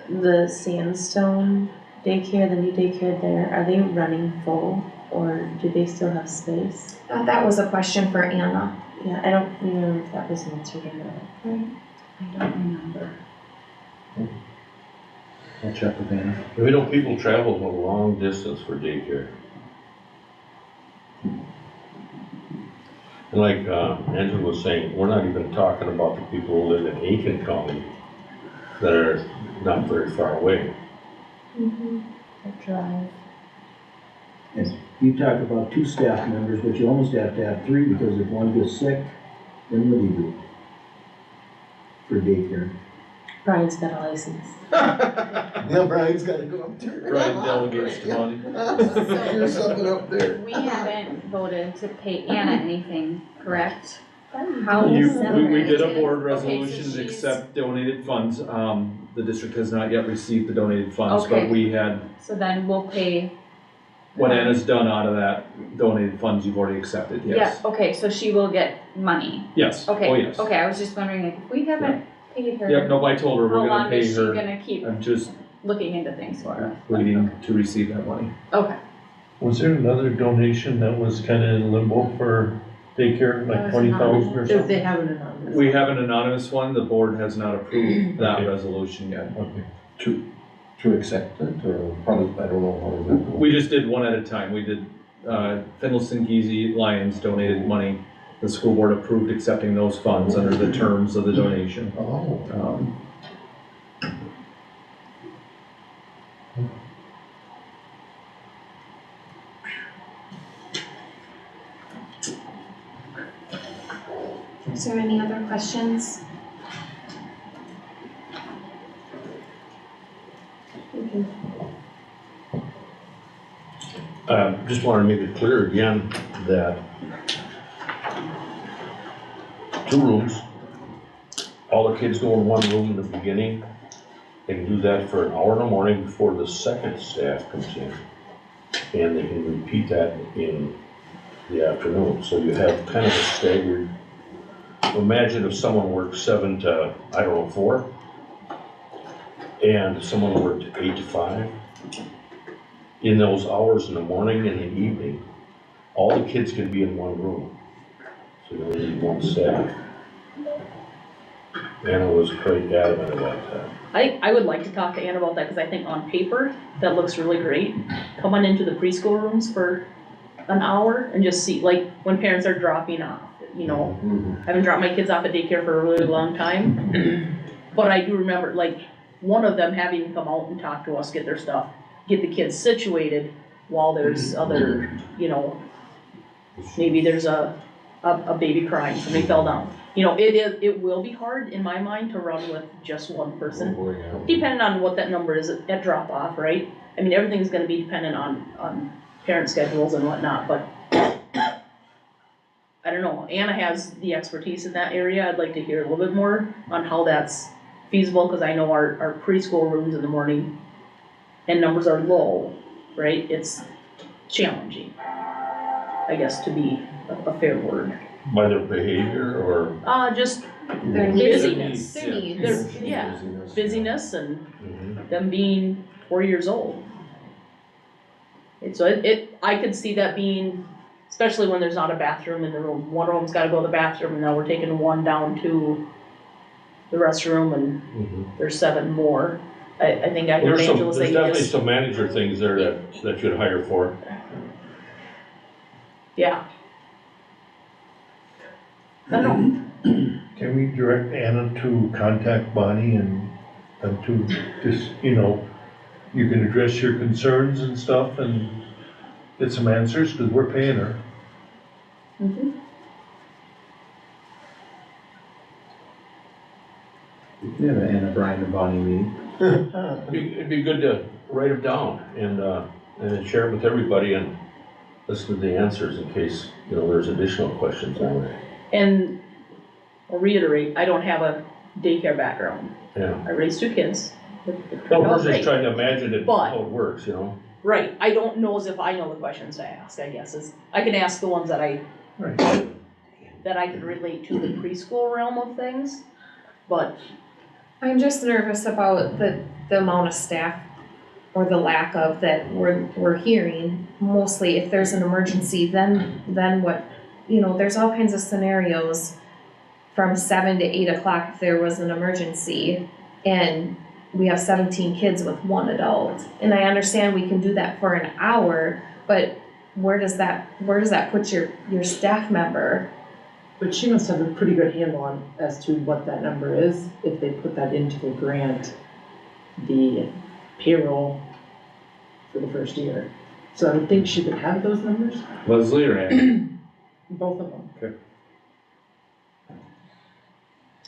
S18: the Sandstone daycare, the new daycare there? Are they running full or do they still have space?
S2: That was a question for Anna.
S18: Yeah, I don't remember if that was answered or not.
S17: I don't remember.
S8: I'll check with Anna.
S6: We know people travel a long distance for daycare. And like Angela was saying, we're not even talking about the people who live in Aiken County that are not very far away.
S18: A drive.
S10: Yes, you talk about 2 staff members, but you almost have to have 3 because if one gets sick, then what do you do? For daycare.
S18: Brian's got a license.
S11: Yeah, Brian's gotta go up there.
S3: Brian delegates to money.
S11: There's something up there.
S17: We haven't voted to pay Anna anything, correct? How
S3: We
S17: is
S3: did a board
S17: Okay, so
S3: resolution to
S17: she's-
S3: accept donated funds. The district has not yet received the donated funds,
S17: Okay.
S3: but we had,
S17: So then we'll pay.
S3: what Anna's done out of that donated funds, you've already accepted, yes.
S17: Yeah, okay, so she will get money.
S3: Yes, oh
S17: Okay,
S3: yes.
S17: okay, I was just wondering, like, if we haven't paid her.
S3: Yep, no, I told her
S17: How
S3: we're gonna
S17: long
S3: pay
S17: is she
S3: her.
S17: gonna keep
S3: I'm just
S17: looking into things for us?
S3: waiting to receive that money.
S17: Okay.
S6: Was there another donation that was kind of in limbo for daycare,
S17: That
S6: like
S17: was
S6: 20,000 or
S15: They
S6: something?
S15: have an anonymous.
S3: We have an anonymous one, the board has not approved that
S6: Okay.
S3: resolution yet.
S11: Okay. To accept it, or probably, I don't know how to do it.
S3: We just did one at a time. We did, Finlayson, Geezy, Lions donated money. The school board approved accepting those funds under the terms of the donation.
S11: Oh.
S2: Is there any other questions?
S6: Just wanted to make it clear again that 2 rooms, all the kids go in 1 room in the beginning. They can do that for an hour in the morning before the second staff comes in. And they can repeat that in the afternoon. So you have kind of a staggered, imagine if someone worked 7 to, I don't know, 4, and someone worked 8 to 5. In those hours in the morning and the evening, all the kids can be in 1 room. So you only need 1 staff. Anna was quite adamant about that.
S9: I would like to talk to Ann about that, because I think on paper, that looks really great. Come on into the preschool rooms for an hour and just see, like, when parents are dropping off, you know. I haven't dropped my kids off at daycare for a really long time. But I do remember, like, one of them having to come out and talk to us, get their stuff, get the kids situated while there's other, you know, maybe there's a baby crying, somebody fell down. You know, it will be hard in my mind to run with just 1 person, depending on what that number is at drop off, right? I mean, everything's gonna be dependent on parent schedules and whatnot, but I don't know, Anna has the expertise in that area. I'd like to hear a little bit more on how that's feasible, because I know our preschool rooms in the morning and numbers are low, right? It's challenging, I guess, to be a fair word.
S6: By their behavior or?
S9: Just
S2: Their
S9: busyness.
S2: Their needs.
S9: Yeah, busyness and them being 4 years old. So I could see that being, especially when there's not a bathroom in the room. One of them's gotta go to the bathroom, and now we're taking 1 down to the restroom, and there's 7 more. I think I heard Angela say
S6: There's
S9: you
S6: definitely
S9: just,
S6: some manager things there that you'd hire for.
S9: yeah. I don't know.
S6: Can we direct Anna to contact Bonnie and to just, you know, you can address your concerns and stuff and get some answers, because we're paying her.
S8: We have an Anna, Brian, and Bonnie meeting.
S6: It'd be good to write them down and then share them with everybody, and listen to the answers in case, there's additional questions on there.
S9: And I'll reiterate, I don't have a daycare background.
S6: Yeah.
S9: I raised 2 kids.
S6: Well, we're just trying to imagine
S9: But-
S6: how it works,
S9: Right, I don't know as if I know the questions to ask, I guess, I can ask the ones that I can relate to the preschool realm of things, but.
S2: I'm just nervous about the amount of staff or the lack of that we're hearing. Mostly if there's an emergency, then what, there's all kinds of scenarios from 7 to 8 o'clock if there was an emergency and we have 17 kids with 1 adult. And I understand we can do that for an hour, but where does that put your staff member?
S15: But she must have a pretty good handle on as to what that number is, if they put that into the grant, the payroll for the first year. So I would think she would have those numbers,
S3: Leslie or Andy?
S15: both of them.
S3: Okay.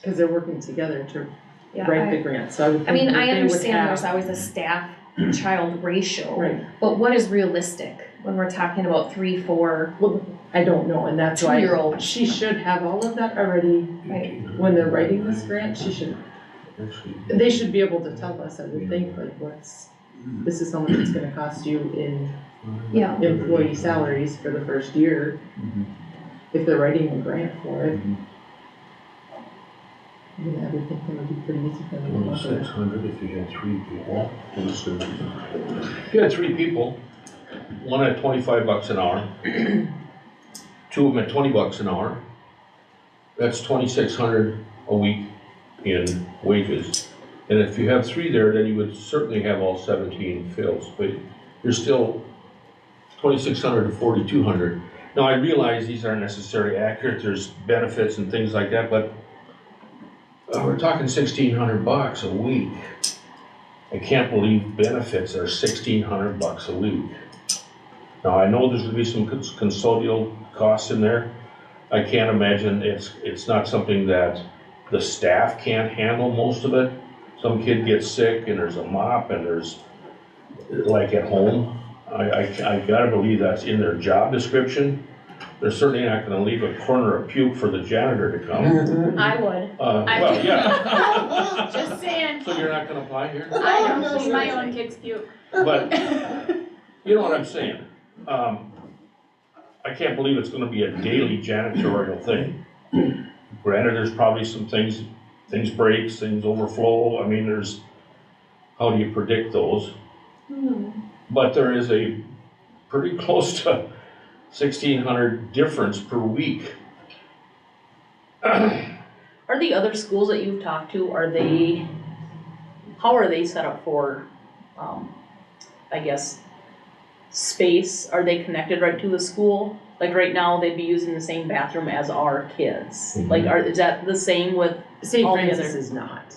S15: Cause they're working together to
S2: Yeah,
S15: write the grant, so I would think that
S2: I
S15: they would
S2: understand there's
S15: have.
S2: always a staff-child ratio,
S15: Right.
S2: but what is realistic when we're talking about 3, 4?
S15: Well, I don't know, and that's why
S2: 2-year-old.
S15: she should have all of that already.
S2: Right.
S15: When they're writing this grant, they should be able to tell us, I would think, like this is how much it's gonna cost you in
S2: Yeah.
S15: employee salaries for the first year. If they're writing a grant for it. I would think that would be pretty easy for them to look at.
S6: 600 if you had 3 people. If you had 3 people, one at $25 an hour, 2 of them at $20 an hour, that's $2,600 a week in wages. And if you have 3 there, then you would certainly have all 17 fills, but you're still $2,600 to $4,200. Now, I realize these aren't necessarily accurate, there's benefits and things like that, but we're talking $1,600 a week. I can't believe benefits are $1,600 a week. Now, I know there's gonna be some custodial costs in there. I can't imagine it's not something that the staff can't handle most of it. Some kid gets sick and there's a mop and there's, like at home, I gotta believe that's in their job description. They're certainly not gonna leave a corner of puke for the janitor to come.
S2: I would.
S6: Well, yeah.
S2: Just saying.
S6: So you're not gonna apply here?
S2: I don't clean my own kids' puke.
S6: But, you know what I'm saying? I can't believe it's gonna be a daily janitorial thing. Granted, there's probably some things break, things overflow, how do you predict those? But there is a pretty close to $1,600 difference per week.
S9: Are the other schools that you've talked to, how are they set up for, I guess, space? Are they connected right to the school? Like right now, they'd be using the same bathroom as our kids. Like, is that the same with
S15: St.
S9: all the
S15: Francis
S9: other?
S15: is not.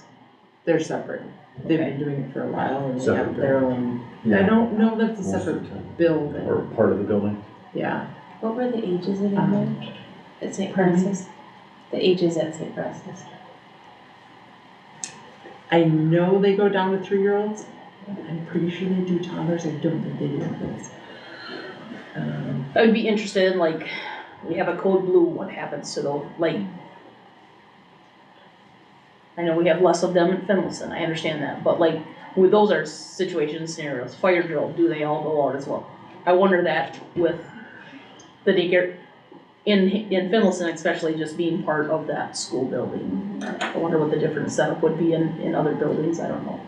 S15: They're separate. They've been doing it for a while and they
S3: Separate
S15: have their own,
S3: Yeah.
S15: I don't know that it's a separate building.
S3: Or part of the building?
S15: Yeah.
S18: What were the ages again there at St. Francis? The ages at St. Francis?
S15: I know they go down to 3-year-olds. I'm pretty sure they do toddlers. I don't think they do infants.
S9: I would be interested in, like, we have a code blue, what happens to those, like, I know we have less of them in Finlayson, I understand that, but like, with those are situation scenarios, fire drill, do they all go out as well? I wonder that with the daycare in Finlayson, especially just being part of that school building. I wonder what the different setup would be in other buildings, I don't know.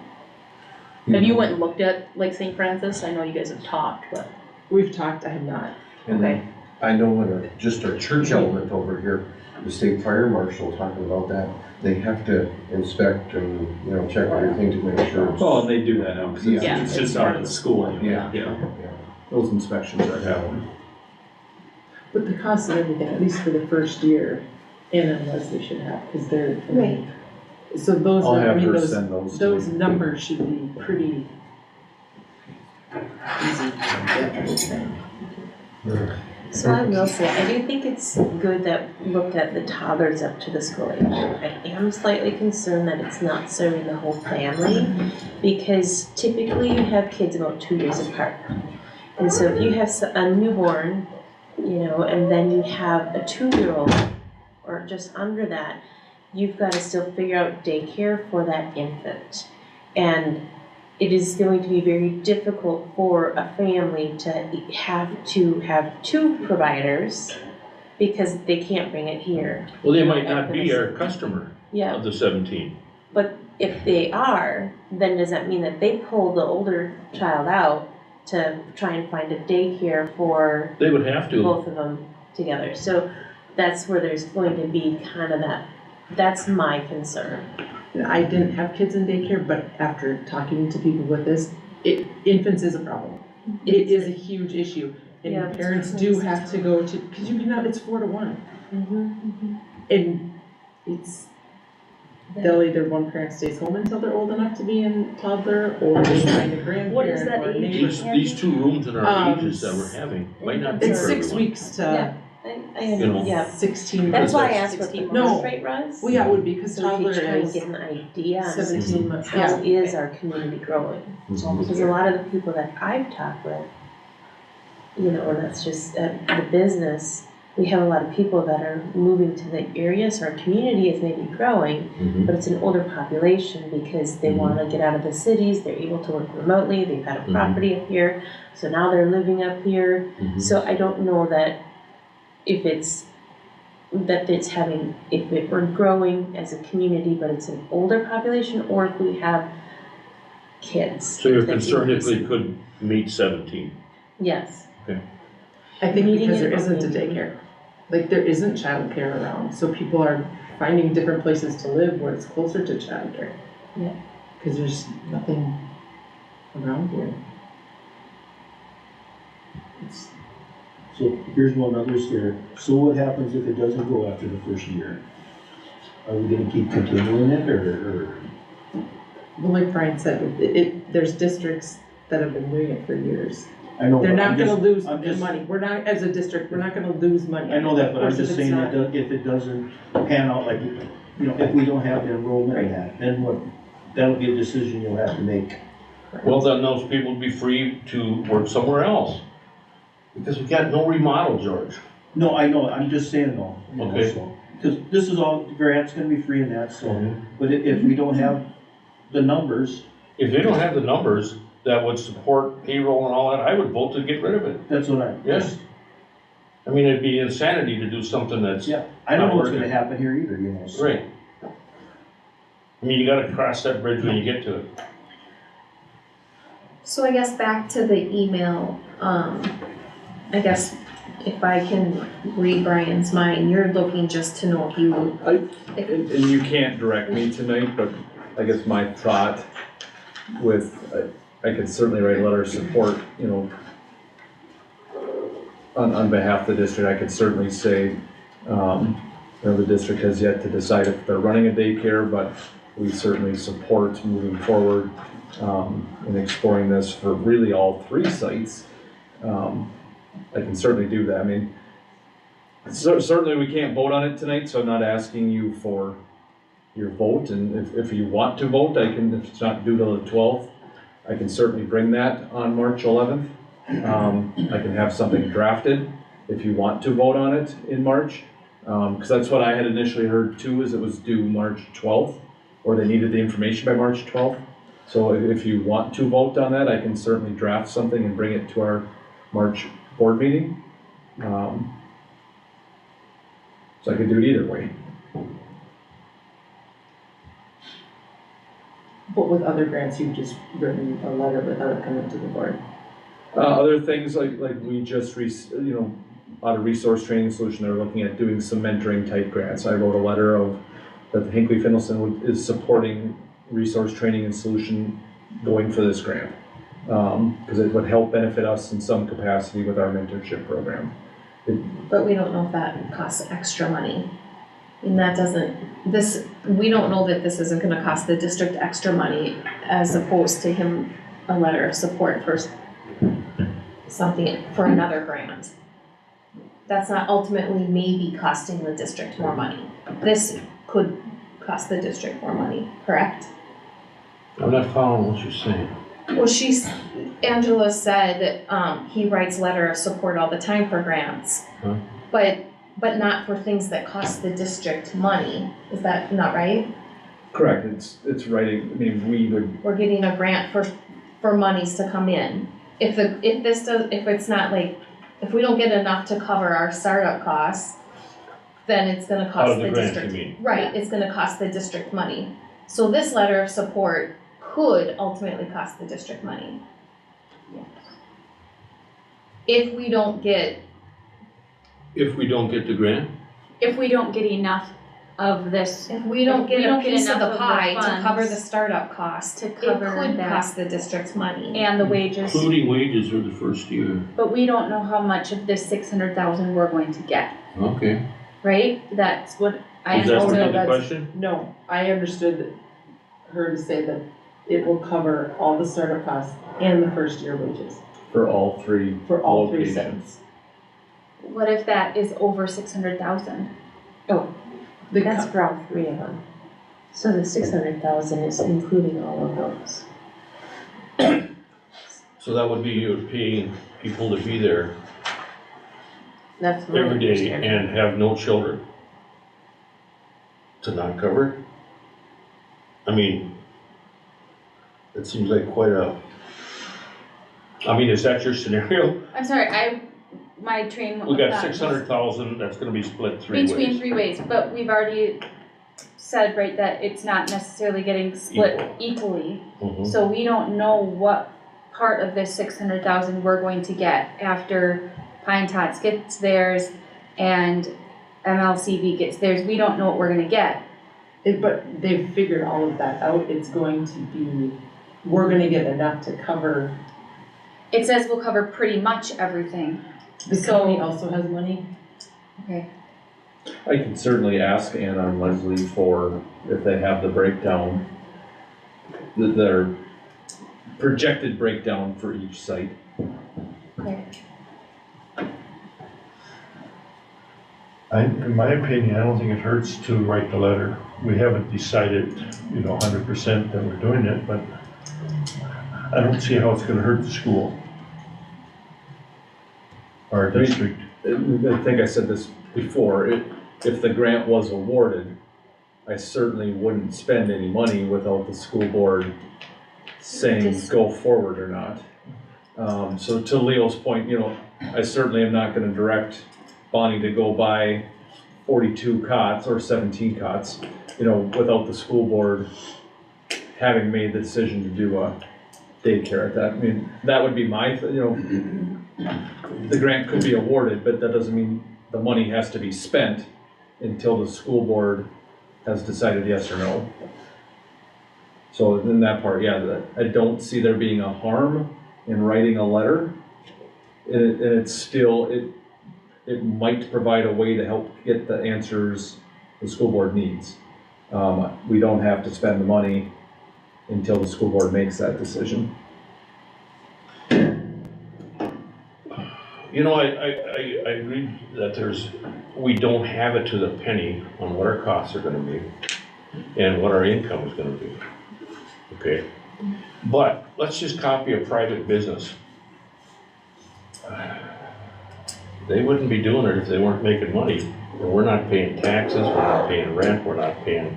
S9: Have you went and looked at like St. Francis? I know you guys have talked, but.
S15: We've talked, I have not.
S11: And
S9: Okay.
S11: I know in just our church element over here, the state fire marshal talking about that, they have to inspect and, check everything to make sure.
S3: Oh, and they do that now, because
S9: Yeah,
S3: it's
S9: it's
S3: just
S9: part
S3: out
S9: of
S3: of
S9: the
S3: the school.
S11: Yeah.
S3: Yeah. Those inspections are happening.
S15: But the cost of everything, at least for the first year, Anna and Leslie should have, because they're.
S2: Right.
S15: So those,
S3: I'll have her
S15: those,
S3: send those to
S15: those
S3: me.
S15: numbers should be pretty easy to get, I would think.
S18: So I will say, I do think it's good that we looked at the toddlers up to the school age. I am slightly concerned that it's not serving the whole family, because typically you have kids about 2 years apart. And so if you have a newborn, you know, and then you have a 2-year-old or just under that, you've got to still figure out daycare for that infant. And it is going to be very difficult for a family to have 2 providers because they can't bring it here.
S6: Well, they might not be our customer
S18: Yeah.
S6: of the 17.
S18: But if they are, then does that mean that they pull the older child out to try and find a daycare for
S6: They would have to.
S18: both of them together? So that's where there's going to be kind of that's my concern.
S15: I didn't have kids in daycare, but after talking to people with this, infants is a problem. It is a huge issue.
S18: Yeah,
S15: And parents do have to go to, because you cannot, it's 4 to 1. And it's, they'll either one parent stays home until they're old enough to be in toddler, or they find a grandparent.
S18: What is that
S15: or a
S18: age?
S15: neighbor.
S6: These 2 rooms in our ages that we're having might not be
S15: It's
S6: for
S15: 6
S6: everyone.
S15: weeks to,
S18: Yeah,
S6: You know.
S18: yeah.
S15: 16.
S18: That's why I
S6: That's
S18: asked what the
S15: No.
S18: birth rate was.
S15: Well, yeah, it would be, because
S18: So we
S15: toddler
S18: could try and
S15: is
S18: get an idea on
S15: 17 months.
S18: how is our community growing? Because a lot of the people that I've talked with, you know, and that's just the business, we have a lot of people that are moving to the area, so our community is maybe growing, but it's an older population because they want to get out of the cities, they're able to work remotely, they've had a property up here, so now they're living up here. So I don't know that if we're growing as a community, but it's an older population, or if we have kids.
S6: So you're
S18: that's
S6: concerned if
S18: increasing.
S6: they could meet 17?
S18: Yes.
S6: Okay.
S15: I think
S18: Meeting
S15: because there
S18: and
S15: isn't a
S18: opening.
S15: daycare. Like, there isn't childcare around, so people are finding different places to live where it's closer to childcare.
S18: Yeah.
S15: Because there's nothing around here. It's,
S10: So here's one other scare. So what happens if it doesn't go after the first year? Are we gonna keep continuing it, or?
S15: well, like Brian said, there's districts that have been doing it for years.
S10: I know,
S15: They're
S10: but
S15: not
S10: I'm
S15: gonna
S10: just-
S15: lose
S10: I'm
S15: their
S10: just-
S15: money. We're not, as a district, we're not gonna lose money.
S10: I know that, but I'm
S15: Of course,
S10: just
S15: if it's
S10: saying
S15: not-
S10: that if it doesn't pan out like, you know, if we don't have the enrollment in that, then what? That'll be a decision you'll have to make.
S6: Well, then those people would be free to work somewhere else. Because we got no remodel, George.
S10: No, I know, I'm just saying though. you know,
S6: Okay.
S10: so. Cause this is all, grants gonna be free in that, so, but if we don't have the numbers,
S6: If they don't have the numbers that would support payroll and all that, I would vote to get rid of it.
S10: that's what I.
S6: Yes. I mean, it'd be insanity to do something that's.
S10: Yeah, I don't know what's
S6: not
S10: gonna
S6: working.
S10: happen here either, you know, so.
S6: Right. I mean, you gotta cross that bridge when you get to it.
S2: So I guess back to the email, I guess if I can read Brian's mind, you're looking just to know if you.
S3: And you can't direct me tonight, but I guess my thought with, I could certainly write a letter of support, you know, on behalf of the district. I could certainly say, you know, the district has yet to decide if they're running a daycare, but we certainly support moving forward in exploring this for really all 3 sites. I can certainly do that. I mean, certainly we can't vote on it tonight, so I'm not asking you for your vote, and if you want to vote, I can, if it's not due till the 12th, I can certainly bring that on March 11th. I can have something drafted if you want to vote on it in March, because that's what I had initially heard too, is it was due March 12th, or they needed the information by March 12th. So if you want to vote on that, I can certainly draft something and bring it to our March board meeting. So I could do it either way.
S15: But with other grants, you've just written a letter without it coming to the board.
S3: Other things like we just, you know, out of Resource Training Solution, they're looking at doing some mentoring type grants. I wrote a letter of that the Hinckley-Finlayson is supporting Resource Training and Solution going for this grant. Because it would help benefit us in some capacity with our mentorship program.
S2: But we don't know if that costs extra money. And that doesn't, we don't know that this isn't gonna cost the district extra money as opposed to him a letter of support for something, for another grant. That's not ultimately maybe costing the district more money. This could cost the district more money, correct?
S6: I'm not following what you're saying.
S2: Well, Angela said, he writes letter of support all the time for grants.
S6: Huh?
S2: But not for things that cost the district money. Is that not right?
S3: Correct, it's writing, I mean, we would,
S2: We're getting a grant for monies to come in. If it's not like, if we don't get enough to cover our startup costs, then it's gonna
S6: Out
S2: cost
S6: of
S2: the
S6: the grant, you
S2: district.
S6: mean?
S2: Right, it's gonna cost the district money. So this letter of support could ultimately cost the district money. If we don't get
S6: the grant?
S17: If we don't get enough of this,
S2: If we don't get a piece of
S17: enough
S2: the
S17: of
S2: pie to
S17: funds
S2: cover the startup cost,
S17: to
S2: it
S17: cover
S2: could
S17: that.
S2: cost the district's money.
S17: And the wages,
S6: Including wages for the first year.
S17: but we don't know how much of this 600,000 we're going to get,
S6: Okay.
S17: right? That's what I
S6: Is that
S17: understood.
S6: the question?
S15: No, I understood her to say that it will cover all the startup costs and the first year wages
S3: for all three
S15: for all three
S3: locations.
S15: sets.
S17: What if that is over 600,000?
S18: That's for all three of them. So the 600,000 is including all of those.
S6: So that would be you're paying people to be there
S18: That's my
S6: every day
S18: understanding.
S6: and have no children to not cover? I mean, it seems like quite a, I mean, is that your scenario?
S17: I'm sorry, my train.
S6: We got
S17: of thought
S6: 600,000, that's gonna be split three ways.
S17: Between three ways, but we've already said, right, that it's not necessarily getting split equally.
S6: Mhm.
S17: So we don't know what part of this 600,000 we're going to get after Pine Tots gets theirs and MLCV gets theirs. We don't know what we're gonna get.
S15: But they've figured all of that out. It's going to be, we're gonna get enough to cover.
S17: It says we'll cover pretty much everything.
S15: The county also has money.
S17: Okay.
S3: I can certainly ask Anna and Leslie for, if they have the breakdown, their projected breakdown for each site.
S17: Okay.
S6: In my opinion, I don't think it hurts to write the letter. We haven't decided, 100% that we're doing it, but I don't see how it's gonna hurt the school. Our district.
S3: I think I said this before, if the grant was awarded, I certainly wouldn't spend any money without the school board saying go forward or not. So to Leo's point, I certainly am not gonna direct Bonnie to go buy 42 cots or 17 cots, without the school board having made the decision to do a daycare at that. I mean, that would be my, the grant could be awarded, but that doesn't mean the money has to be spent until the school board has decided yes or no. So in that part, yeah, I don't see there being a harm in writing a letter. And it's still, it might provide a way to help get the answers the school board needs. We don't have to spend the money until the school board makes that decision.
S6: I agree that we don't have it to the penny on what our costs are gonna be and what our income is gonna be. Okay? But let's just copy a private business. They wouldn't be doing it if they weren't making money. We're not paying taxes, we're not paying rent, we're not paying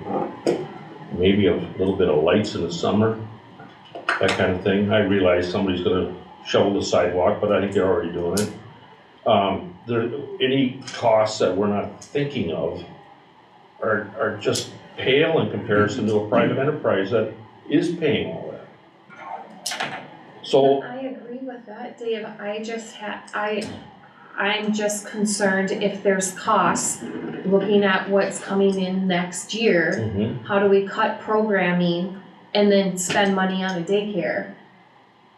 S6: maybe a little bit of lights in the summer, that kind of thing. I realize somebody's gonna shovel the sidewalk, but I think they're already doing it. Any costs that we're not thinking of are just pale in comparison to a private enterprise that is paying all that. So,
S2: I agree with that, Dave. I'm just concerned if there's costs, looking at what's coming in next year. How do we cut programming and then spend money on a daycare?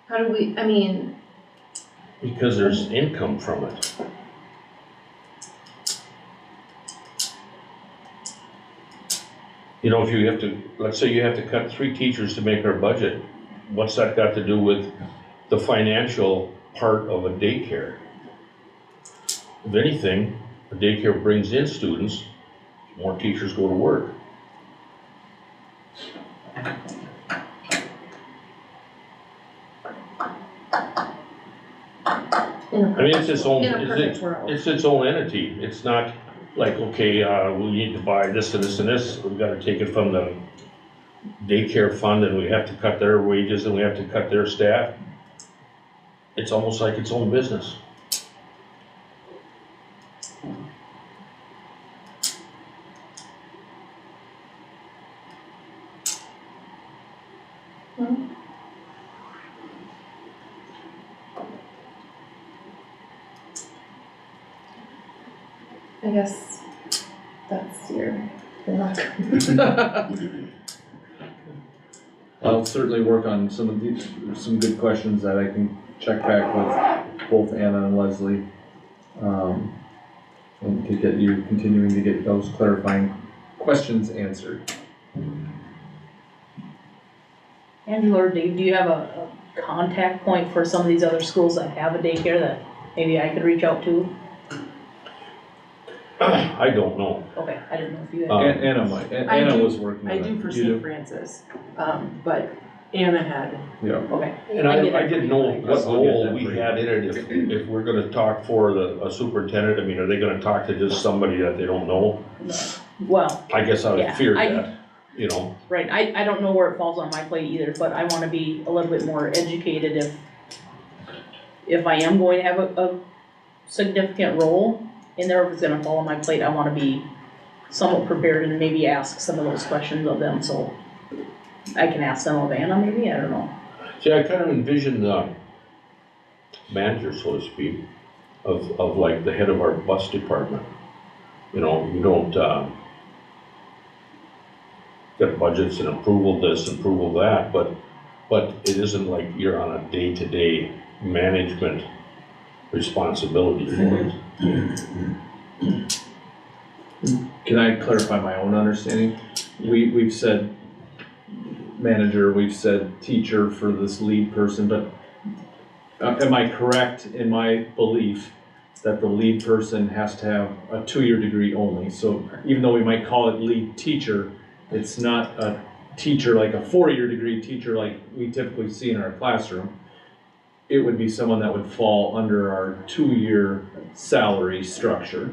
S2: How do we,
S6: because there's income from it. If you have to, let's say you have to cut 3 teachers to make our budget, what's that got to do with the financial part of a daycare? If anything, a daycare brings in students, more teachers go to work. I mean, it's its own,
S2: In a perfect world.
S6: it's its own entity. It's not like, okay, we need to buy this and this and this. We've gotta take it from the daycare fund and we have to cut their wages and we have to cut their staff. It's almost like its own business.
S2: I guess that's your luck.
S3: I'll certainly work on some of these, some good questions that I can check back with both Anna and Leslie. And to get you, continuing to get those clarifying questions answered.
S9: Angela or Dave, do you have a contact point for some of these other schools that have a daycare that maybe I could reach out to?
S6: I don't know.
S9: Okay, I didn't know if you had.
S3: Anna might, Anna was working on
S15: I
S3: it.
S15: do for
S3: You
S15: St. Francis, but Anna had.
S3: Yeah.
S9: Okay.
S6: And I didn't know what
S3: I'll get
S6: role
S3: that
S6: we
S3: for you.
S6: had in it, if we're gonna talk for a superintendent, I mean, are they gonna talk to just somebody that they don't know?
S9: Well,
S6: I guess I would
S9: Yeah,
S6: fear
S9: I-
S6: that, you know?
S9: right, I don't know where it falls on my plate either, but I wanna be a little bit more educated if I am going to have a significant role in there, if it's gonna fall on my plate, I wanna be somewhat prepared and maybe ask some of those questions of them, so I can ask them of Anna maybe, I don't know.
S6: See, I kind of envision the manager, so to speak, of like the head of our bus department. You know, you don't, get budgets and approval this, approval that, but it isn't like you're on a day-to-day management responsibility for it.
S3: Can I clarify my own understanding? We've said manager, we've said teacher for this lead person, but am I correct in my belief that the lead person has to have a 2-year degree only? So even though we might call it lead teacher, it's not a teacher like a 4-year degree teacher like we typically see in our classroom. It would be someone that would fall under our 2-year salary structure,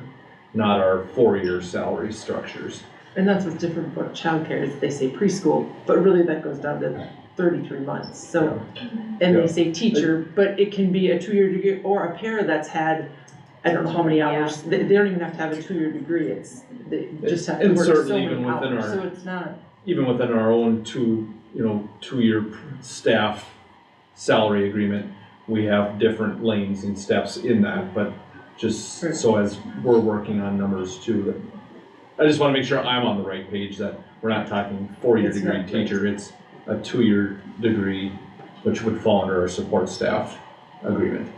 S3: not our 4-year salary structures.
S15: And that's what's different about childcare is they say preschool, but really that goes down to 33 months, so. And they say teacher, but it can be a 2-year degree or a para that's had, I don't know how many hours, they don't even have to have a 2-year degree, they just have to
S3: And
S15: work so
S3: certainly
S15: many
S3: even within
S15: hours,
S3: our-
S15: so it's not.
S3: Even within our own 2-year staff salary agreement, we have different lanes and steps in that, but just so as we're working on numbers too, that I just wanna make sure I'm on the right page, that we're not talking 4-year
S15: It's
S3: degree
S15: not
S3: teacher, it's a 2-year degree, which would fall under our support staff agreement.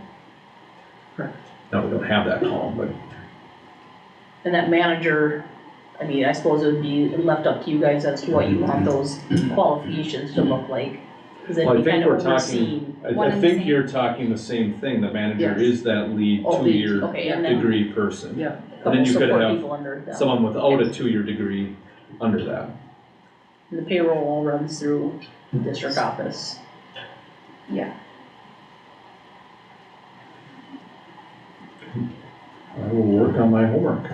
S15: Correct.
S3: Now, we don't have that column, but
S9: And that manager, I mean, I suppose it would be left up to you guys as to what you want those qualifications to look like. Cause then
S3: Well, I
S9: you
S3: think
S9: kind of
S3: we're talking,
S9: oversee.
S3: I think you're talking the same thing, the manager
S15: Yes.
S3: is that lead
S9: Oh, lead,
S3: 2-year
S9: okay, and then
S3: degree person.
S15: Yeah.
S3: And then you could
S9: support
S3: have
S9: people under them.
S3: someone without a 2-year degree under that.
S9: And the payroll all runs through the district office.
S3: I will work on my homework.